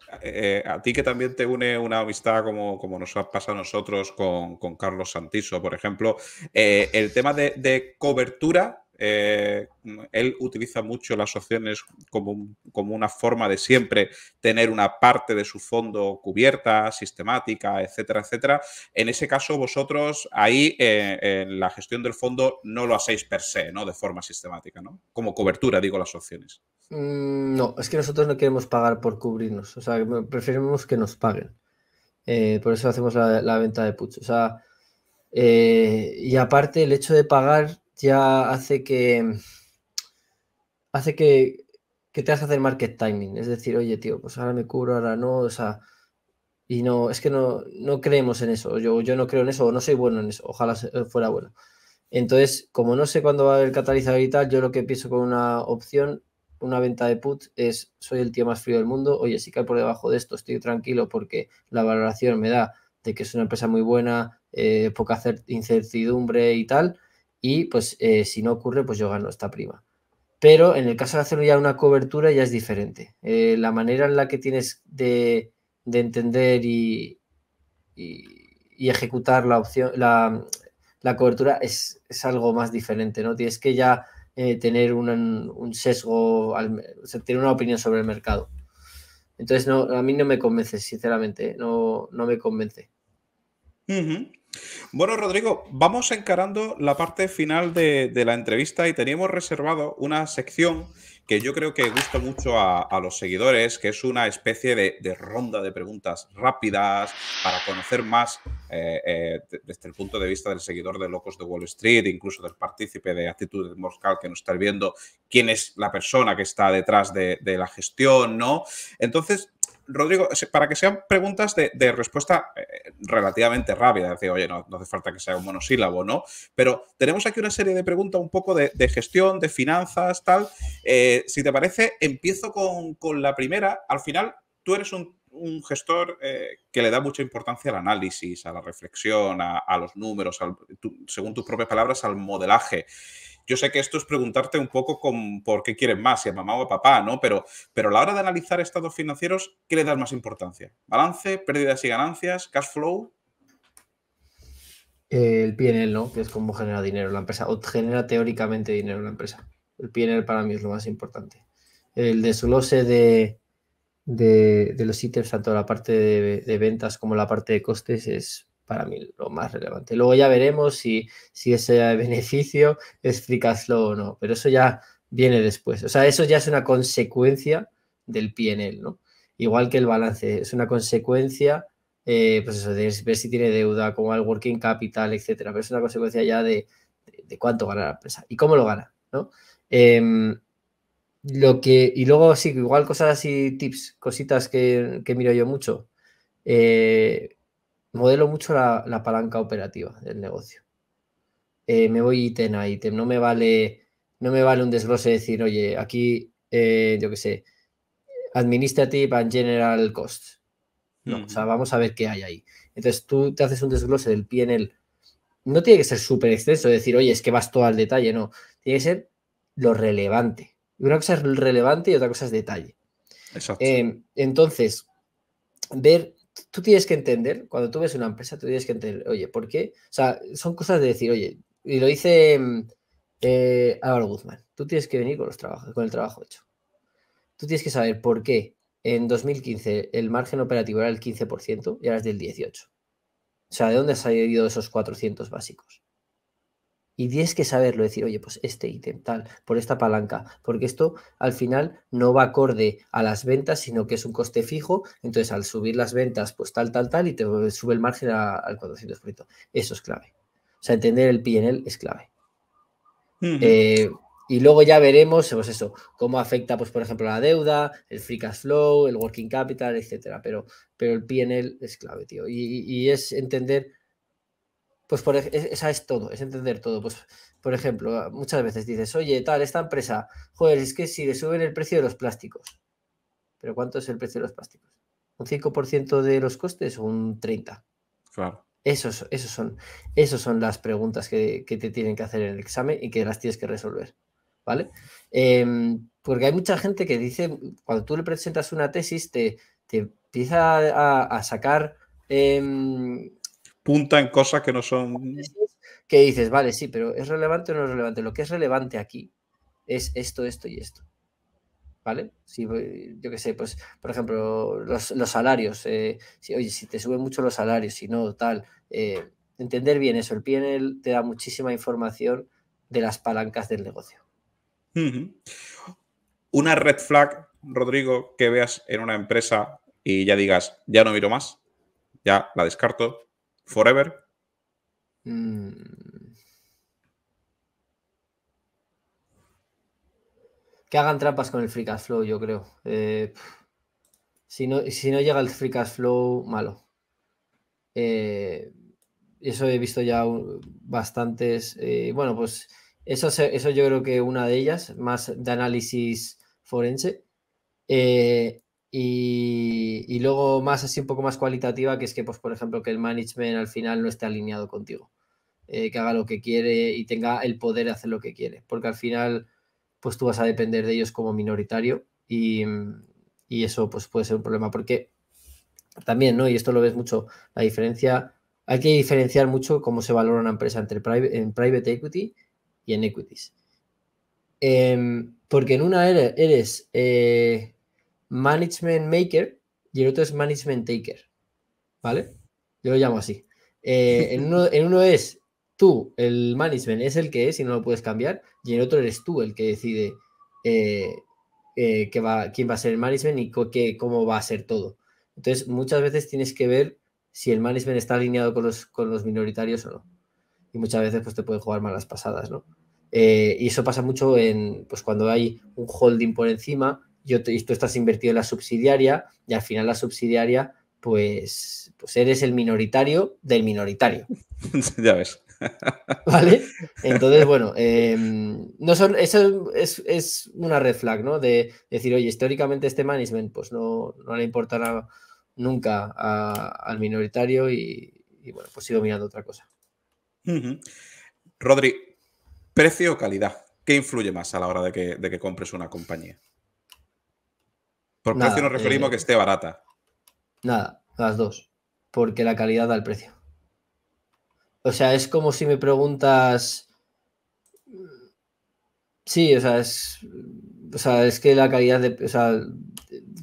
a ti que también te une una amistad como nos ha pasado a nosotros con Carlos Santiso, por ejemplo, el tema de cobertura, él utiliza mucho las opciones como una forma de siempre tener una parte de su fondo cubierta, sistemática, etcétera, etcétera. En ese caso, vosotros ahí en la gestión del fondo no lo hacéis per se, ¿no? De forma sistemática, ¿no? Como cobertura, digo, las opciones. No, es que nosotros no queremos pagar por cubrirnos, o sea, preferimos que nos paguen. Por eso hacemos la venta de puts. O sea, y aparte el hecho de pagar ya hace que te hagas hacer market timing. Es decir, oye, tío, pues ahora me cubro, ahora no, o sea, y no, es que no creemos en eso. Yo no creo en eso, o no soy bueno en eso, ojalá fuera bueno. Entonces, como no sé cuándo va a haber catalizador y tal, yo lo que pienso con una opción, una venta de put, es soy el tío más frío del mundo, oye, si cae por debajo de esto, estoy tranquilo porque la valoración me da de que es una empresa muy buena, poca incertidumbre y tal, y pues si no ocurre, pues yo gano esta prima. Pero en el caso de hacer ya una cobertura ya es diferente. La manera en la que tienes de entender y ejecutar la opción, la cobertura es algo más diferente, ¿no? Tienes que ya tener un sesgo, o sea, tener una opinión sobre el mercado. Entonces, no, a mí no me convence, sinceramente, no me convence. Bueno, Rodrigo, vamos encarando la parte final de la entrevista y teníamos reservado una sección que yo creo que gusta mucho a los seguidores, que es una especie de ronda de preguntas rápidas para conocer más desde el punto de vista del seguidor de Locos de Wall Street, incluso del partícipe de Actitude Moscal que nos está viendo, quién es la persona que está detrás de la gestión, ¿no? Entonces, Rodrigo, para que sean preguntas de respuesta relativamente rápida, es decir, oye, no hace falta que sea un monosílabo, ¿no? Pero tenemos aquí una serie de preguntas un poco de gestión, de finanzas, tal. Si te parece, empiezo con la primera. Al final, tú eres un gestor que le da mucha importancia al análisis, a la reflexión, a los números, según tus propias palabras, al modelaje. Yo sé que esto es preguntarte un poco por qué quieres más, si a mamá o a papá, ¿no? Pero a la hora de analizar estados financieros, ¿qué le das más importancia? ¿Balance, pérdidas y ganancias, cash flow? El P&L, ¿no? Que es cómo genera dinero la empresa, o genera teóricamente dinero la empresa. El P&L para mí es lo más importante. El desglose de los ítems, tanto la parte de ventas como la parte de costes, es para mí lo más relevante. Luego ya veremos si ese beneficio es free cash flow o no, pero eso ya viene después. O sea, eso ya es una consecuencia del P&L, ¿no? igual que el balance, es una consecuencia, pues eso, de ver si tiene deuda, como el working capital, etcétera, pero es una consecuencia ya de cuánto gana la empresa y cómo lo gana, ¿no? Y luego sí, igual cosas así, tips, cositas que miro yo mucho. Modelo mucho la palanca operativa del negocio. Me voy ítem a ítem, no me vale un desglose de decir, oye, aquí, yo qué sé, Administrative and General Costs. No, o sea, vamos a ver qué hay ahí. Entonces tú te haces un desglose del P&L. No tiene que ser súper extenso, decir, oye, es que vas todo al detalle, no. Tiene que ser lo relevante. Una cosa es relevante y otra cosa es detalle. Exacto. Entonces, tú tienes que entender, cuando tú ves una empresa, tú tienes que entender, oye, ¿por qué? O sea, son cosas de decir, oye, y lo dice Álvaro Guzmán, tú tienes que venir con el trabajo hecho. Tú tienes que saber por qué en 2015 el margen operativo era el 15% y ahora es del 18%. O sea, ¿de dónde has salido esos 400 básicos? Y tienes que saberlo, decir, oye, pues este ítem tal, por esta palanca, porque esto al final no va acorde a las ventas, sino que es un coste fijo, entonces al subir las ventas, pues tal, y te sube el margen al 400%. Eso es clave. O sea, entender el P&L es clave. Y luego ya veremos, pues eso, cómo afecta, pues por ejemplo, la deuda, el free cash flow, el working capital, etcétera. Pero el P&L es clave, tío. Y es entender, pues esa es todo, es entender todo. Pues, por ejemplo, muchas veces dices, oye, tal, esta empresa, joder, es que si le suben el precio de los plásticos. ¿Pero cuánto es el precio de los plásticos? ¿Un 5% de los costes o un 30%? Claro. Esos son las preguntas que te tienen que hacer en el examen y que las tienes que resolver. ¿Vale? Porque hay mucha gente que dice, cuando tú le presentas una tesis, te empieza a sacar punta en cosas que no son. que dices, vale, sí, pero ¿es relevante o no es relevante? Lo que es relevante aquí es esto, esto y esto. ¿Vale? Si, yo qué sé, pues, por ejemplo, los salarios. Oye, si te suben mucho los salarios, si no, tal. Entender bien eso. El PNL te da muchísima información de las palancas del negocio. Una red flag, Rodrigo, que veas en una empresa y ya digas, ya no miro más, ya la descarto, forever. Que hagan trampas con el free cash flow, yo creo. Si no llega el free cash flow, malo. Eso he visto ya bastantes. Bueno, pues eso yo creo que una de ellas, más de análisis forense. Y luego más así un poco más cualitativa, que es que, pues, por ejemplo, que el management al final no esté alineado contigo. Que haga lo que quiere y tenga el poder de hacer lo que quiere. Porque al final, pues tú vas a depender de ellos como minoritario y eso pues puede ser un problema. Porque también, ¿no? Y esto lo ves mucho, la diferencia, hay que diferenciar mucho cómo se valora una empresa entre en private equity y en equities. Porque en una eres management maker y el otro es management taker, ¿vale? Yo lo llamo así. En uno es tú, el management es el que es y no lo puedes cambiar, y en otro eres tú el que decide quién va a ser el management y cómo va a ser todo. Entonces, muchas veces tienes que ver si el management está alineado con los minoritarios o no. Y muchas veces pues te pueden jugar malas pasadas, ¿no? Y eso pasa mucho pues cuando hay un holding por encima y tú estás invertido en la subsidiaria y al final la subsidiaria pues eres el minoritario del minoritario. Ya ves. ¿Vale? Entonces, bueno, no son, eso es una red flag, ¿no? De decir, oye, históricamente este management pues no le importará nunca al minoritario y bueno, pues sigo mirando otra cosa. Rodri, precio o calidad, ¿qué influye más a la hora de que compres una compañía? Por precio nos referimos a que esté barata. Nada, las dos, porque la calidad da el precio. O sea, es como si me preguntas. Sí, o sea, es que la calidad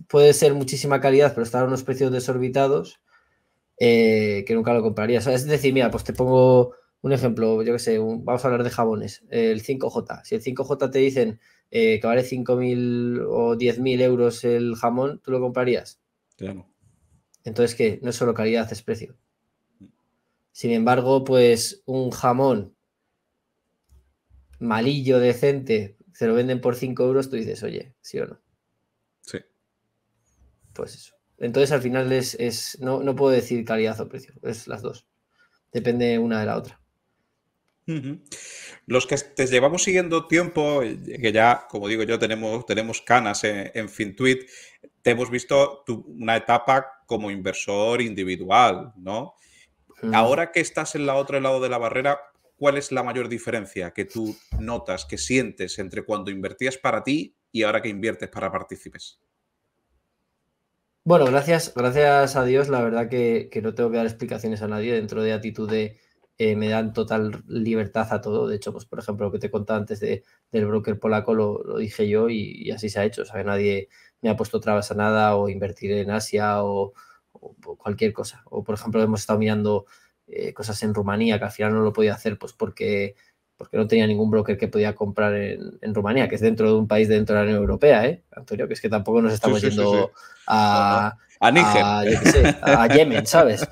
puede ser muchísima calidad, pero estar a unos precios desorbitados que nunca lo compraría. O sea, es decir, mira, pues te pongo un ejemplo, yo qué sé, vamos a hablar de jabones, el 5J. Si el 5J te dicen que vale 5.000 o 10.000 euros el jamón, ¿tú lo comprarías? Ya no. Entonces, ¿qué? No es solo calidad, es precio. Sin embargo, pues un jamón malillo decente, se lo venden por 5 euros, tú dices, oye, ¿sí o no? Sí. Pues eso. Entonces, al final no puedo decir calidad o precio, es las dos. Depende una de la otra. Los que te llevamos siguiendo tiempo, que ya, como digo yo, tenemos canas en Fintuit, te hemos visto una etapa como inversor individual, ¿no? Ahora que estás en la otro lado de la barrera, ¿cuál es la mayor diferencia que tú notas, que sientes entre cuando invertías para ti y ahora que inviertes para partícipes? Bueno, gracias a Dios, la verdad que no tengo que dar explicaciones a nadie. Dentro de Atitude me dan total libertad a todo. De hecho, pues por ejemplo, lo que te contaba antes del broker polaco lo dije yo y así se ha hecho. O sea, que nadie me ha puesto trabas a nada o invertir en Asia o cualquier cosa. O por ejemplo, hemos estado mirando cosas en Rumanía que al final no lo podía hacer pues porque no tenía ningún broker que podía comprar en Rumanía, que es dentro de un país dentro de la Unión Europea, Antonio, que es que tampoco nos Sí, estamos sí, sí, sí. yendo No, no. A Níger. yo qué sé, a Yemen, ¿sabes?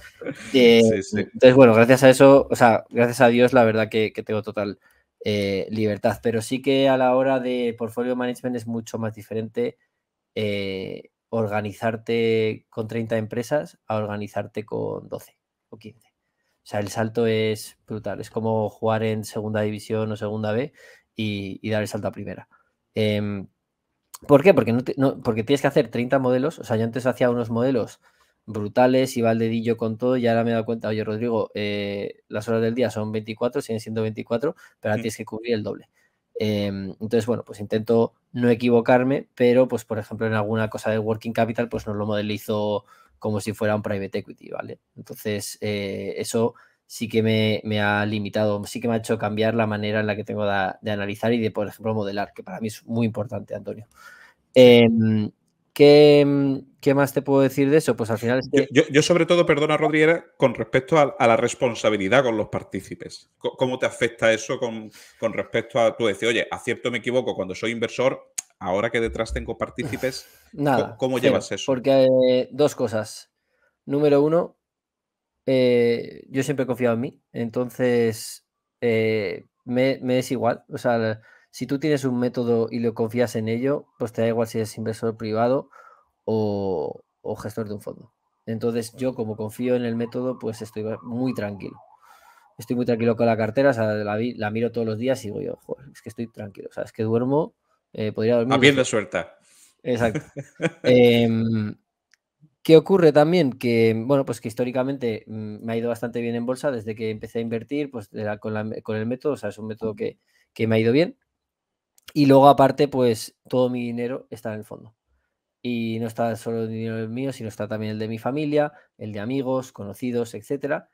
Sí, sí. Entonces, bueno, gracias a eso, o sea, gracias a Dios, la verdad que tengo total libertad, pero sí que a la hora de portfolio management es mucho más diferente organizarte con 30 empresas a organizarte con 12 o 15. O sea, el salto es brutal. Es como jugar en segunda división o segunda B y dar el salto a primera. ¿Por qué? Porque tienes que hacer 30 modelos. O sea, yo antes hacía unos modelos brutales, iba al dedillo con todo y ahora me he dado cuenta, oye, Rodrigo, las horas del día son 24, siguen siendo 24, pero ahora tienes que cubrir el doble. Entonces, bueno, pues intento no equivocarme, pero pues por ejemplo en alguna cosa de working capital pues no lo modelizo como si fuera un private equity, ¿vale? Entonces, eso sí que me ha limitado, sí que me ha hecho cambiar la manera en la que tengo de analizar y de, por ejemplo, modelar, que para mí es muy importante, Antonio. Sí. ¿Qué más te puedo decir de eso? Pues al final es que... Yo sobre todo, perdona, Rodri, era con respecto a la responsabilidad con los partícipes. ¿Cómo te afecta eso con respecto a tú decir, oye, acierto o me equivoco cuando soy inversor, ahora que detrás tengo partícipes, Nada, ¿cómo cero. llevas eso? Porque dos cosas. Número uno, yo siempre he confiado en mí, entonces me es igual. O sea, si tú tienes un método y lo confías en ello, pues te da igual si eres inversor privado o gestor de un fondo. Entonces yo como confío en el método, pues estoy muy tranquilo. Estoy muy tranquilo con la cartera, o sea, la miro todos los días y digo yo, joder, es que estoy tranquilo. O sea, es que duermo, podría A dormir bien 12 de horas. suelta. Exacto. ¿Qué ocurre también? Que, bueno, pues que históricamente me ha ido bastante bien en bolsa desde que empecé a invertir, pues con el método, o sea, es un método que me ha ido bien. Y luego, aparte, pues todo mi dinero está en el fondo. Y no está solo el dinero mío, sino está también el de mi familia, el de amigos, conocidos, etcétera.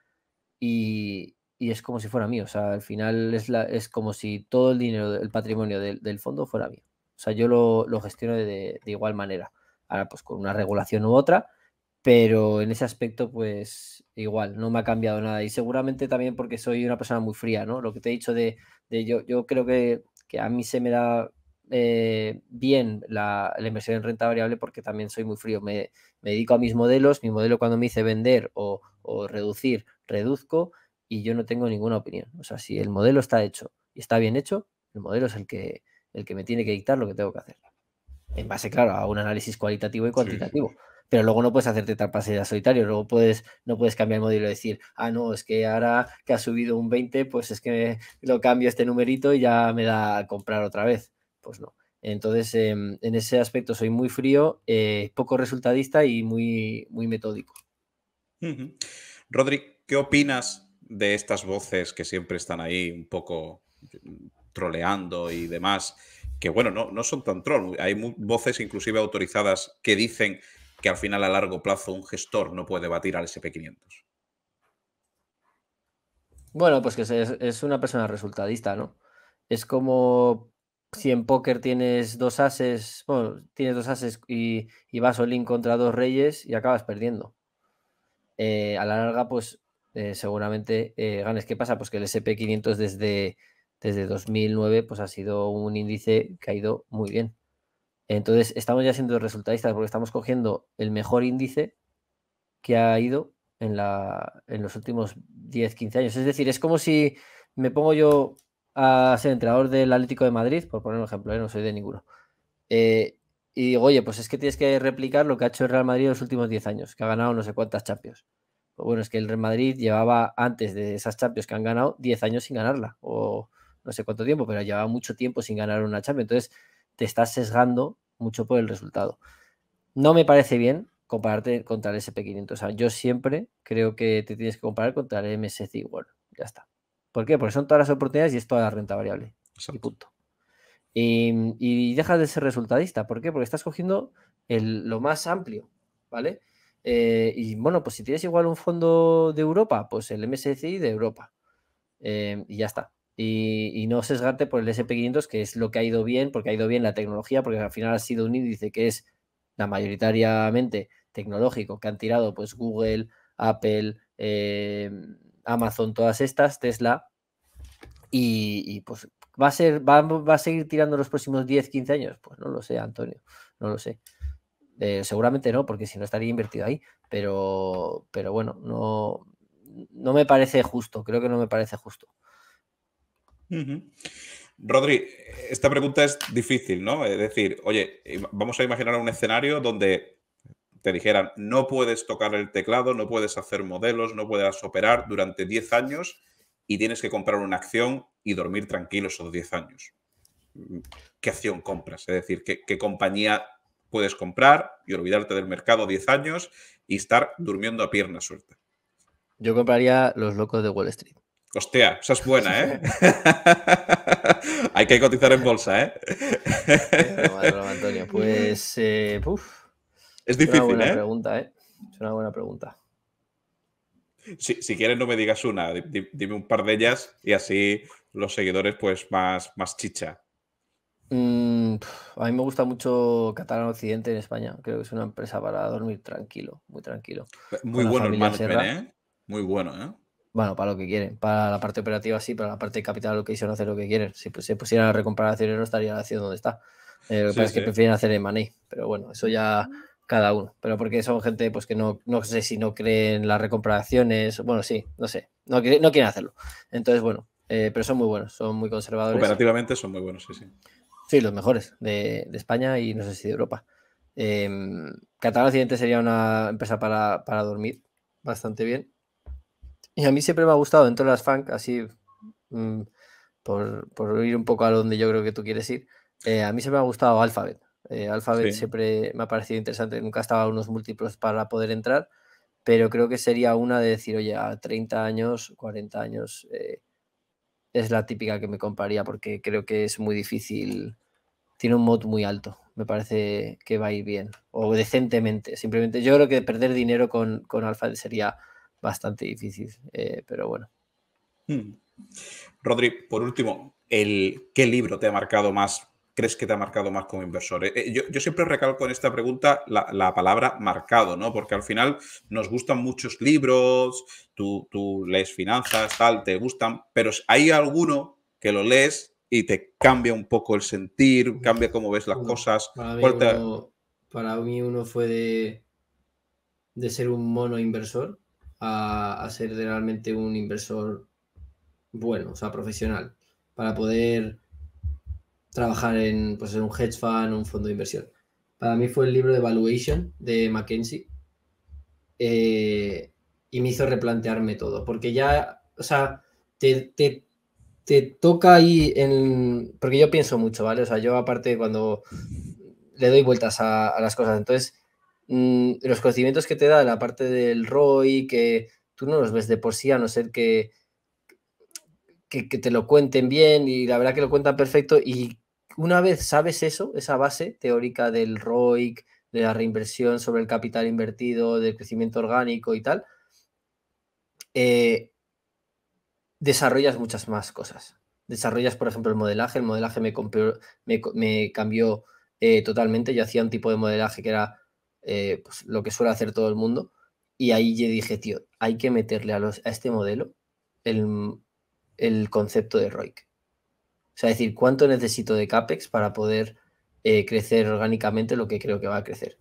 Y es como si fuera mío. O sea, al final es como si todo el dinero, el patrimonio del fondo fuera mío. O sea, yo lo gestiono de igual manera. Ahora, pues con una regulación u otra, pero en ese aspecto, pues igual, no me ha cambiado nada. Y seguramente también porque soy una persona muy fría, ¿no? Lo que te he dicho de yo creo que a mí se me da bien la inversión en renta variable porque también soy muy frío. Me dedico a mis modelos, mi modelo cuando me dice vender o reducir, reduzco y yo no tengo ninguna opinión. O sea, si el modelo está hecho y está bien hecho, el modelo es el que me tiene que dictar lo que tengo que hacer. En base, claro, a un análisis cualitativo y Sí, sí. cuantitativo. Pero luego no puedes hacerte trampas en solitario, luego no puedes cambiar el modelo y decir, no, es que ahora que ha subido un 20, pues es que lo cambio este numerito y ya me da a comprar otra vez. Pues no. Entonces, en ese aspecto soy muy frío, poco resultadista y muy metódico. Rodri, ¿qué opinas de estas voces que siempre están ahí un poco troleando y demás? Que bueno, no son tan troll. Hay voces inclusive autorizadas que dicen que al final a largo plazo un gestor no puede batir al SP500. Bueno, pues que es una persona resultadista, ¿no? Es como si en póker tienes dos ases, bueno, tienes dos ases y vas all-in contra dos reyes y acabas perdiendo. A la larga, pues seguramente ganes. ¿Qué pasa? Pues que el SP500 desde 2009 pues ha sido un índice que ha ido muy bien. Entonces, estamos ya siendo resultadistas porque estamos cogiendo el mejor índice que ha ido en los últimos 10, 15 años. Es decir, es como si me pongo yo a ser entrenador del Atlético de Madrid, por poner un ejemplo, no soy de ninguno. Y digo, oye, pues es que tienes que replicar lo que ha hecho el Real Madrid en los últimos 10 años, que ha ganado no sé cuántas Champions. Pues bueno, es que el Real Madrid llevaba antes de esas Champions que han ganado 10 años sin ganarla, o no sé cuánto tiempo, pero llevaba mucho tiempo sin ganar una Champions. Entonces, te estás sesgando mucho por el resultado. No me parece bien compararte contra el SP500. O sea, yo siempre creo que te tienes que comparar contra el MSCI World. Ya está. ¿Por qué? Porque son todas las oportunidades y es toda la renta variable. Exacto. Y punto. Y dejas de ser resultadista. ¿Por qué? Porque estás cogiendo lo más amplio, ¿vale? Y bueno, pues si tienes igual un fondo de Europa, pues el MSCI de Europa. Y ya está. Y no sesgarte por el SP500, que es lo que ha ido bien, porque ha ido bien la tecnología, porque al final ha sido un índice que es la mayoritariamente tecnológico, que han tirado pues Google, Apple, Amazon, todas estas, Tesla, y pues va a seguir tirando los próximos 10, 15 años. Pues no lo sé, Antonio, no lo sé. Seguramente no, porque si no estaría invertido ahí, pero bueno, no me parece justo, creo que no me parece justo. Rodri, esta pregunta es difícil, ¿no? Es decir, oye, vamos a imaginar un escenario donde te dijeran, no puedes tocar el teclado, no puedes hacer modelos, no puedes operar durante 10 años y tienes que comprar una acción y dormir tranquilo esos 10 años. ¿Qué acción compras? Es decir, ¿qué compañía puedes comprar y olvidarte del mercado 10 años y estar durmiendo a pierna suelta? Yo compraría los locos de Wall Street. Hostia, esa es buena, ¿eh? Hay que cotizar en bolsa, ¿eh? Es broma, Antonio. Pues, es es una difícil, buena ¿eh? pregunta, ¿eh? Es una buena pregunta. Si quieres, no me digas una, dime un par de ellas y así los seguidores, pues más chicha. A mí me gusta mucho Catalán Occidente en España. Creo que es una empresa para dormir tranquilo, muy tranquilo. Muy Con la bueno el familia management, Serra. ¿eh? Muy bueno, ¿eh? Bueno, para lo que quieren. Para la parte operativa sí, para la parte de capital allocation hacer lo que quieren. Si pues, se pusieran a recomprar acciones no estaría haciendo donde está. Lo que pasa Sí, es que sí. prefieren hacer M&A. Pero bueno, eso ya cada uno. Pero porque son gente pues que no sé si no creen en la recompra de acciones. Bueno, sí, no sé. No quieren hacerlo. Entonces, bueno, pero son muy buenos, son muy conservadores. Operativamente son muy buenos, sí, sí. Sí, los mejores de España y no sé si de Europa. Catalán Occidente sería una empresa para dormir bastante bien. Y a mí siempre me ha gustado dentro de las FANG, así por ir un poco a donde yo creo que tú quieres ir, a mí siempre me ha gustado Alphabet. Alphabet Sí. siempre me ha parecido interesante, nunca estaba a unos múltiplos para poder entrar, pero creo que sería una de decir, oye, a 30 años, 40 años, es la típica que me compraría porque creo que es muy difícil, tiene un mod muy alto, me parece que va a ir bien, o decentemente, simplemente yo creo que perder dinero con Alphabet sería bastante difícil, pero bueno. Rodri, por último, ¿qué libro te ha marcado más? ¿Crees que te ha marcado más como inversor? Yo siempre recalco en esta pregunta la palabra marcado, ¿no? Porque al final nos gustan muchos libros, tú lees finanzas, tal, te gustan, pero hay alguno que lo lees y te cambia un poco el sentir, cambia cómo ves las cosas. Para mí uno fue de ser un mono inversor a ser realmente un inversor bueno, o sea, profesional, para poder trabajar pues, en un hedge fund, un fondo de inversión. Para mí fue el libro de Valuation de McKinsey y me hizo replantearme todo, porque ya, o sea, te toca ahí porque yo pienso mucho, ¿vale? O sea, yo aparte cuando le doy vueltas a las cosas, entonces los conocimientos que te da la parte del ROI, que tú no los ves de por sí, a no ser que te lo cuenten bien y la verdad que lo cuentan perfecto y una vez sabes eso, esa base teórica del ROIC, de la reinversión sobre el capital invertido, del crecimiento orgánico y tal, desarrollas muchas más cosas. Desarrollas, por ejemplo, el modelaje me cambió totalmente. Yo hacía un tipo de modelaje que era pues, lo que suele hacer todo el mundo y ahí yo dije, tío, hay que meterle a este modelo el concepto de ROIC. O sea, decir, ¿cuánto necesito de CAPEX para poder crecer orgánicamente lo que creo que va a crecer.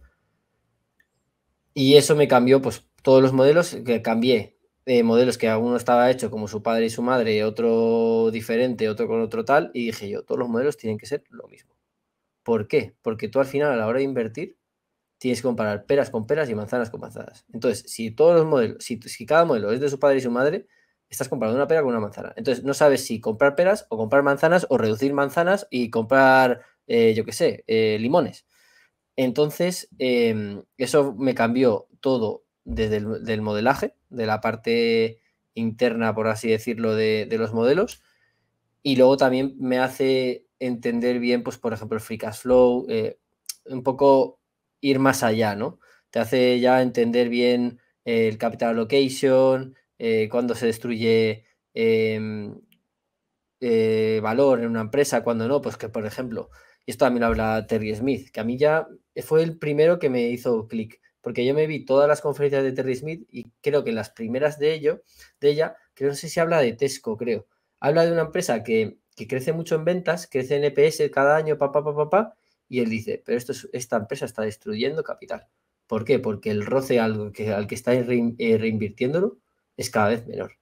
Y eso me cambió, pues todos los modelos que cambié, modelos que uno estaba hecho como su padre y su madre, otro diferente, otro con otro tal, y dije yo, todos los modelos tienen que ser lo mismo. ¿Por qué? Porque tú al final a la hora de invertir tienes que comparar peras con peras y manzanas con manzanas. Entonces, si todos los modelos, si cada modelo es de su padre y su madre, estás comparando una pera con una manzana. Entonces, no sabes si comprar peras o comprar manzanas o reducir manzanas y comprar, yo qué sé, limones. Entonces, eso me cambió todo desde el del modelaje, de la parte interna, por así decirlo, de los modelos. Y luego también me hace entender bien, pues, por ejemplo, el free cash flow, un poco ir más allá, ¿no? Te hace ya entender bien el capital allocation, cuándo se destruye valor en una empresa, cuando no, pues que, por ejemplo, y esto también lo habla Terry Smith, que a mí ya fue el primero que me hizo clic, porque yo me vi todas las conferencias de Terry Smith y creo que en las primeras de ella, que no sé si habla de Tesco, creo. Habla de una empresa que crece mucho en ventas, crece en EPS cada año, y él dice, pero esta empresa está destruyendo capital. ¿Por qué? Porque el roce al que está reinvirtiéndolo es cada vez menor.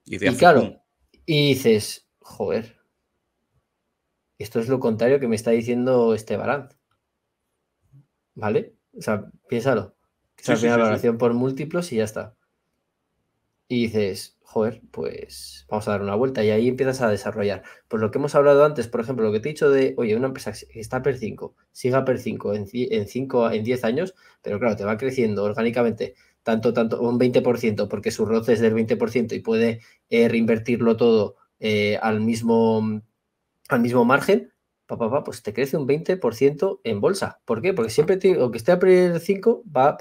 Y te Y hace pum. claro, y dices, joder, esto es lo contrario que me está diciendo este Barán, ¿vale? O sea, piénsalo. Que es Sí, al sí, final sí, sí. valoración por múltiplos y ya está. Y dices, joder, pues vamos a dar una vuelta y ahí empiezas a desarrollar. Pues lo que hemos hablado antes, por ejemplo, lo que te he dicho de, oye, una empresa que está per 5, siga per 5 en 10 años, pero claro, te va creciendo orgánicamente tanto, un 20%, porque su roce es del 20% y puede reinvertirlo todo al mismo margen, pues te crece un 20% en bolsa. ¿Por qué? Porque siempre, aunque esté a per 5, va,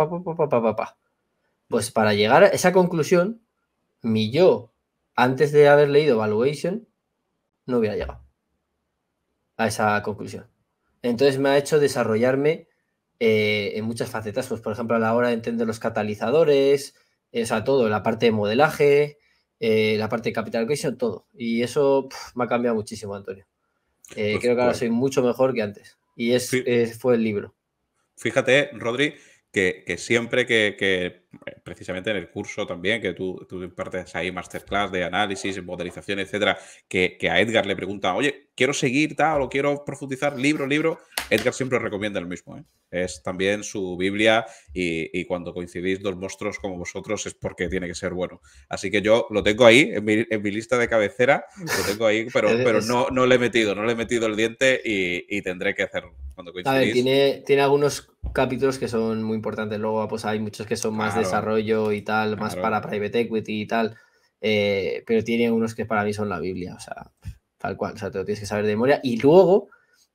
Pues para llegar a esa conclusión, mi yo, antes de haber leído Valuation, no hubiera llegado a esa conclusión. Entonces me ha hecho desarrollarme en muchas facetas, pues por ejemplo a la hora de entender los catalizadores, o sea, todo, la parte de modelaje, la parte de capital allocation, todo. Y eso me ha cambiado muchísimo, Antonio. Pues, Creo que ahora pues soy mucho mejor que antes. Y fue el libro. fíjate, Rodri, que siempre precisamente en el curso también, que tú impartes ahí masterclass de análisis, modelización, etcétera, que a Edgar le pregunta, oye, quiero seguir tal o quiero profundizar, libro, Edgar siempre recomienda el mismo, ¿eh? Es también su Biblia y cuando coincidís dos monstruos como vosotros es porque tiene que ser bueno. Así que yo lo tengo ahí en mi lista de cabecera, lo tengo ahí, pero no le he metido el diente y tendré que hacerlo cuando A ver, coincidís. tiene algunos capítulos que son muy importantes. Luego, pues hay muchos que son más Claro, desarrollo y tal, más claro. para private equity y tal. Pero tiene unos que para mí son la Biblia, o sea, tal cual. O sea, te lo tienes que saber de memoria. Y luego,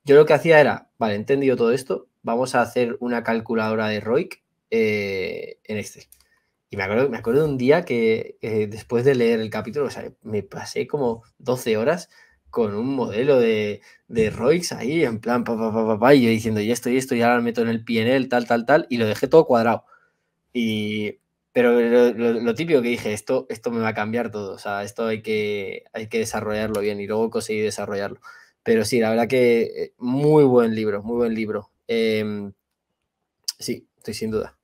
yo lo que hacía era, vale, entendido todo esto, vamos a hacer una calculadora de ROIC en Excel. Y me acuerdo de un día que después de leer el capítulo, o sea, me pasé como 12 horas con un modelo de ROICs ahí, en plan, y yo diciendo, y esto, ya lo meto en el PNL, tal, y lo dejé todo cuadrado. Pero lo típico que dije, esto me va a cambiar todo, o sea, esto hay que desarrollarlo bien y luego conseguir desarrollarlo. Pero sí, la verdad que muy buen libro, muy buen libro. Sí, estoy sin duda.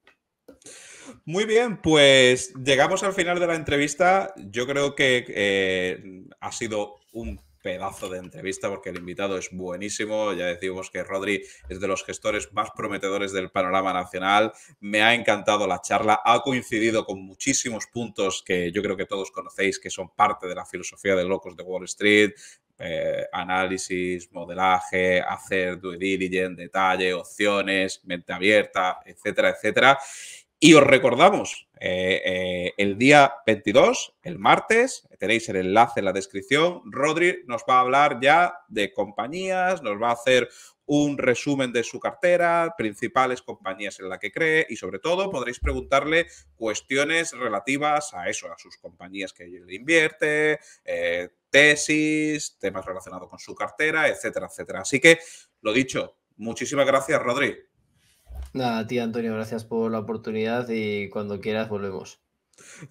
Muy bien, pues llegamos al final de la entrevista. Yo creo que ha sido un pedazo de entrevista porque el invitado es buenísimo. Ya decimos que Rodri es de los gestores más prometedores del panorama nacional. Me ha encantado la charla. Ha coincidido con muchísimos puntos que yo creo que todos conocéis que son parte de la filosofía de Locos de Wall Street. Análisis, modelaje, hacer due diligence, detalle, opciones, mente abierta, etcétera, etcétera. Y os recordamos, el día 22, el martes, tenéis el enlace en la descripción, Rodri nos va a hablar ya de compañías, nos va a hacer un resumen de su cartera, principales compañías en las que cree y sobre todo podréis preguntarle cuestiones relativas a eso, a sus compañías que él invierte, tesis, temas relacionados con su cartera, etcétera, etcétera. Así que, lo dicho, muchísimas gracias, Rodri. Nada, tía Antonio, gracias por la oportunidad y cuando quieras volvemos.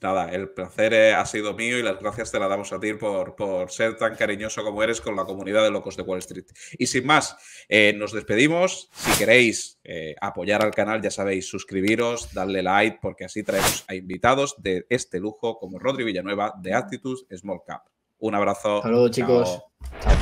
Nada, el placer ha sido mío y las gracias te las damos a ti por ser tan cariñoso como eres con la comunidad de Locos de Wall Street. Y sin más, nos despedimos. Si queréis apoyar al canal, ya sabéis, suscribiros, darle like, porque así traemos a invitados de este lujo como Rodri Villanueva de Actitude Small Cap. Un abrazo. Hasta luego, chicos. Chao.